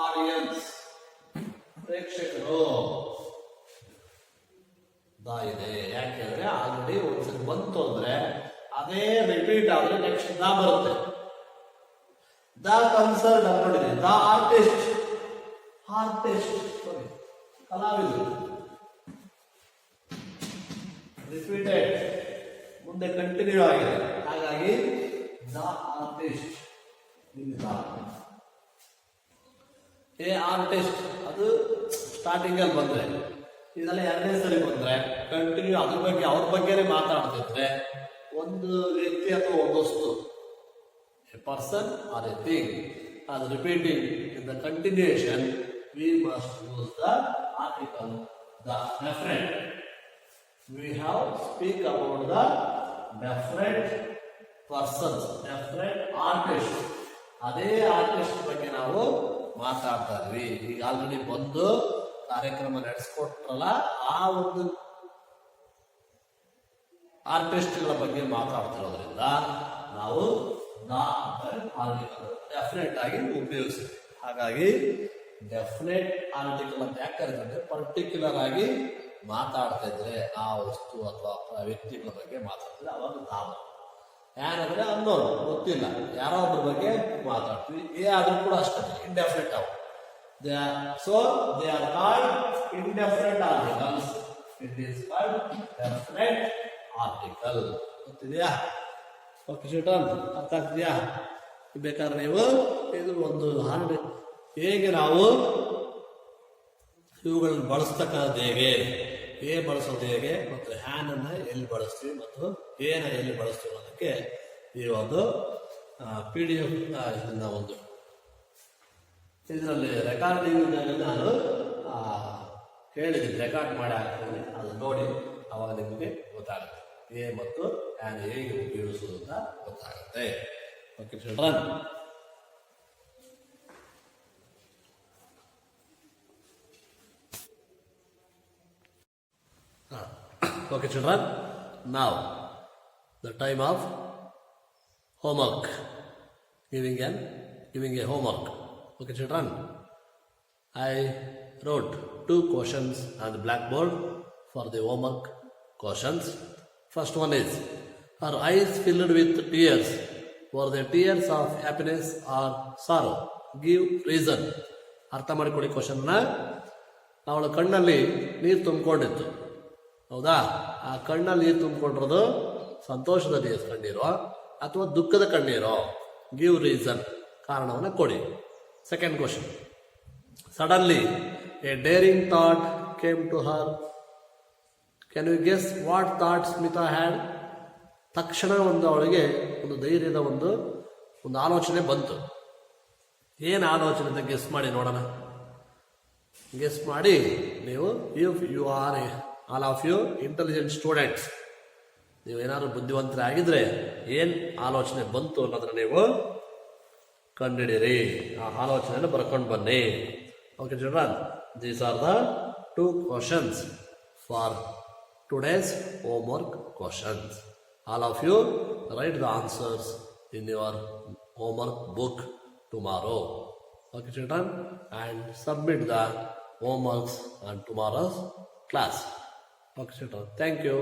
ಆಡಿಯನ್ಸ್, ಪ್ರೇಕ್ಷಕರು ದಾ ಇದೆ. ಯಾಕೆಂದ್ರೆ ಆಲ್ರೆಡಿ ಒಂದ್ಸರಿ ಬಂತು ಅಂದ್ರೆ ಅದೇ ರಿಪೀಟ್ ಆದ್ರೆ ನೆಕ್ಸ್ಟ್ ದಾ ಬರುತ್ತೆ. ದ ಕನ್ಸರ್ನ್ ನೋಡಿದೆ, ದ ಆರ್ಟಿಸ್ಟ್, ಸಾರಿ ಕಲಾವಿದರು, ರಿಪೀಟೆಡ್, ಮುಂದೆ ಕಂಟಿನ್ಯೂ ಆಗಿದೆ. ಹಾಗಾಗಿ ದ ಆರ್ಟಿಸ್ಟ್, ಎ ಆರ್ಟಿಸ್ಟ್ ಅದು ಸ್ಟಾರ್ಟಿಂಗ್ ಅಲ್ಲಿ ಬಂದ್ರೆ, ಇದೆಲ್ಲ 2ನೇ ಸರಿ ಬಂದ್ರೆ ಕಂಟಿನ್ಯೂ ಅದ್ರ ಬಗ್ಗೆ ಅವ್ರ ಬಗ್ಗೆನೇ ಮಾತಾಡ್ತಿದ್ರೆ ಒಂದು ವ್ಯಕ್ತಿ ಅಥವಾ ಒಂದು ವಸ್ತು, a person or a thing, ಅದು repeating in the continuation, we must use the article the definite. We have speak about the definite persons, definite artist. ಅದೇ ಆರ್ಟಿಸ್ಟ್ ಬಗ್ಗೆ ನಾವು ಮಾತಾಡ್ತಾ ಇದ್ವಿ. ಈಗ ಆಲ್ರೆಡಿ ಬಂದು ಕಾರ್ಯಕ್ರಮ ನಡೆಸ್ಕೊಟ್ರಲ್ಲ, ಆ ಒಂದು ಆರ್ಟಿಸ್ಟ್ಗಳ ಬಗ್ಗೆ ಮಾತಾಡ್ತಿರೋದ್ರಿಂದ ನಾವು ಡೆಫಿನೆಟ್ ಆಗಿ ಉಪಯೋಗಿಸ್ತೀವಿ. ಹಾಗಾಗಿ ಡೆಫಿನೆಟ್ ಆರ್ಟಿಕಲ್ ಅಂತ ಯಾಕೆ ಕರೀತಾರೆ? ಪರ್ಟಿಕ್ಯುಲರ್ ಆಗಿ ಮಾತಾಡ್ತಾ ಇದ್ರೆ ಆ ವಸ್ತು ಅಥವಾ ವ್ಯಕ್ತಿಗಳ ಬಗ್ಗೆ ಮಾತಾಡ್ತಿದ್ರೆ ಅವಾಗ ನಾವು. ಯಾರಂದ್ರೆ ಅನ್ನೋರು ಗೊತ್ತಿಲ್ಲ, ಯಾರೋ ಒಬ್ಬರ ಬಗ್ಗೆ ಮಾತಾಡ್ತೀವಿ. ಏ ಆದ್ರೂ ಕೂಡ ಅಷ್ಟೇ ಇಂಡೆಫಿನೆಟ್ ಅವು. So they are called indefinite articles. It is called definite article. ಗೊತ್ತಿದೆಯಾ? ಓಕೆ ಶೀಟನ್, ಅರ್ಥ ಆಗ್ತಿದೆಯಾ? ಬೇಕಾದ್ರೆ ನೀವು ಇದು ಒಂದು ಹಾಡು ಹೇಗೆ ನಾವು ಇವುಗಳನ್ನು ಬಳಸ್ತಕ್ಕಂಥದ್ದು ಹೇಗೆ, ಎ ಬಳಸೋದು ಹೇಗೆ, ಮತ್ತು ಹ್ಯಾನ್ ಅನ್ನ ಎಲ್ಲಿ ಬಳಸ್ತೀವಿ ಮತ್ತು ಏನ ಎಲ್ಲಿ ಬಳಸ್ತೀವಿ ಅನ್ನೋದಕ್ಕೆ ಈ ಒಂದು PDF ಇದನ್ನ ಒಂದು ಇದರಲ್ಲಿ ರೆಕಾರ್ಡಿಂಗ್ ನಾನು ಹೇಳಿದ್ದೀನಿ, ರೆಕಾರ್ಡ್ ಮಾಡಿ ಹಾಕ್ತೀನಿ, ಅದು ನೋಡಿ ಅವಾಗ ನಿಮಗೆ ಗೊತ್ತಾಗುತ್ತೆ ಎ ಮತ್ತು ಹ್ಯಾನ್ ಹೇಗೆ ಉಪಯೋಗಿಸೋದು ಅಂತ ಗೊತ್ತಾಗುತ್ತೆ. Okay children, okay children, now the time of homework, giving a homework. Okay children, I wrote 2 questions on the blackboard for the homework questions. First one is, her eyes filled with tears. Were they tears of happiness or sorrow? Give reason. ಅರ್ಥ ಮಾಡಿಕೊಡಿ ಕ್ವಶನ್ನ. ಅವಳ ಕಣ್ಣಲ್ಲಿ ನೀರು ತುಂಬಿಕೊಂಡಿತ್ತು, ಹೌದಾ? ಆ ಕಣ್ಣಲ್ಲಿ ನೀರು ತುಂಬಿಕೊಂಡಿರೋದು ಸಂತೋಷದಲ್ಲಿ ಕಣ್ಣೀರು ಅಥವಾ ದುಃಖದ ಕಣ್ಣೀರೋ? ಗಿವ್ ರೀಸನ್, ಕಾರಣವನ್ನು ಕೊಡಿ. Second question, suddenly a daring thought came to her. Can you guess what thought Smita had? ತಕ್ಷಣ ಅವಳಿಗೆ ಒಂದು ಧೈರ್ಯದ ಒಂದು ಆಲೋಚನೆ ಬಂತು. ಏನು ಆಲೋಚನೆ ಅಂತ ಗೆಸ್ ಮಾಡಿ ನೋಡೋಣ. ಗೆಸ್ ಮಾಡಿ ನೀವು. If you are all of you intelligent students, ನೀವೇನಾದ್ರು ಬುದ್ಧಿವಂತರೇ ಆಗಿದ್ರೆ ಏನು ಆಲೋಚನೆ ಬಂತು ಅನ್ನೋದನ್ನ ನೀವು ಕಂಡುಹಿಡಿಯಿರಿ. ಆ ಆಲೋಚನೆಯನ್ನು ಬರ್ಕೊಂಡು ಬನ್ನಿ. Okay children, these are the 2 questions for today's homework questions. All of you write the answers in your homework book tomorrow. Okay children, and submit the homeworks on tomorrow's class. Okay children, thank you.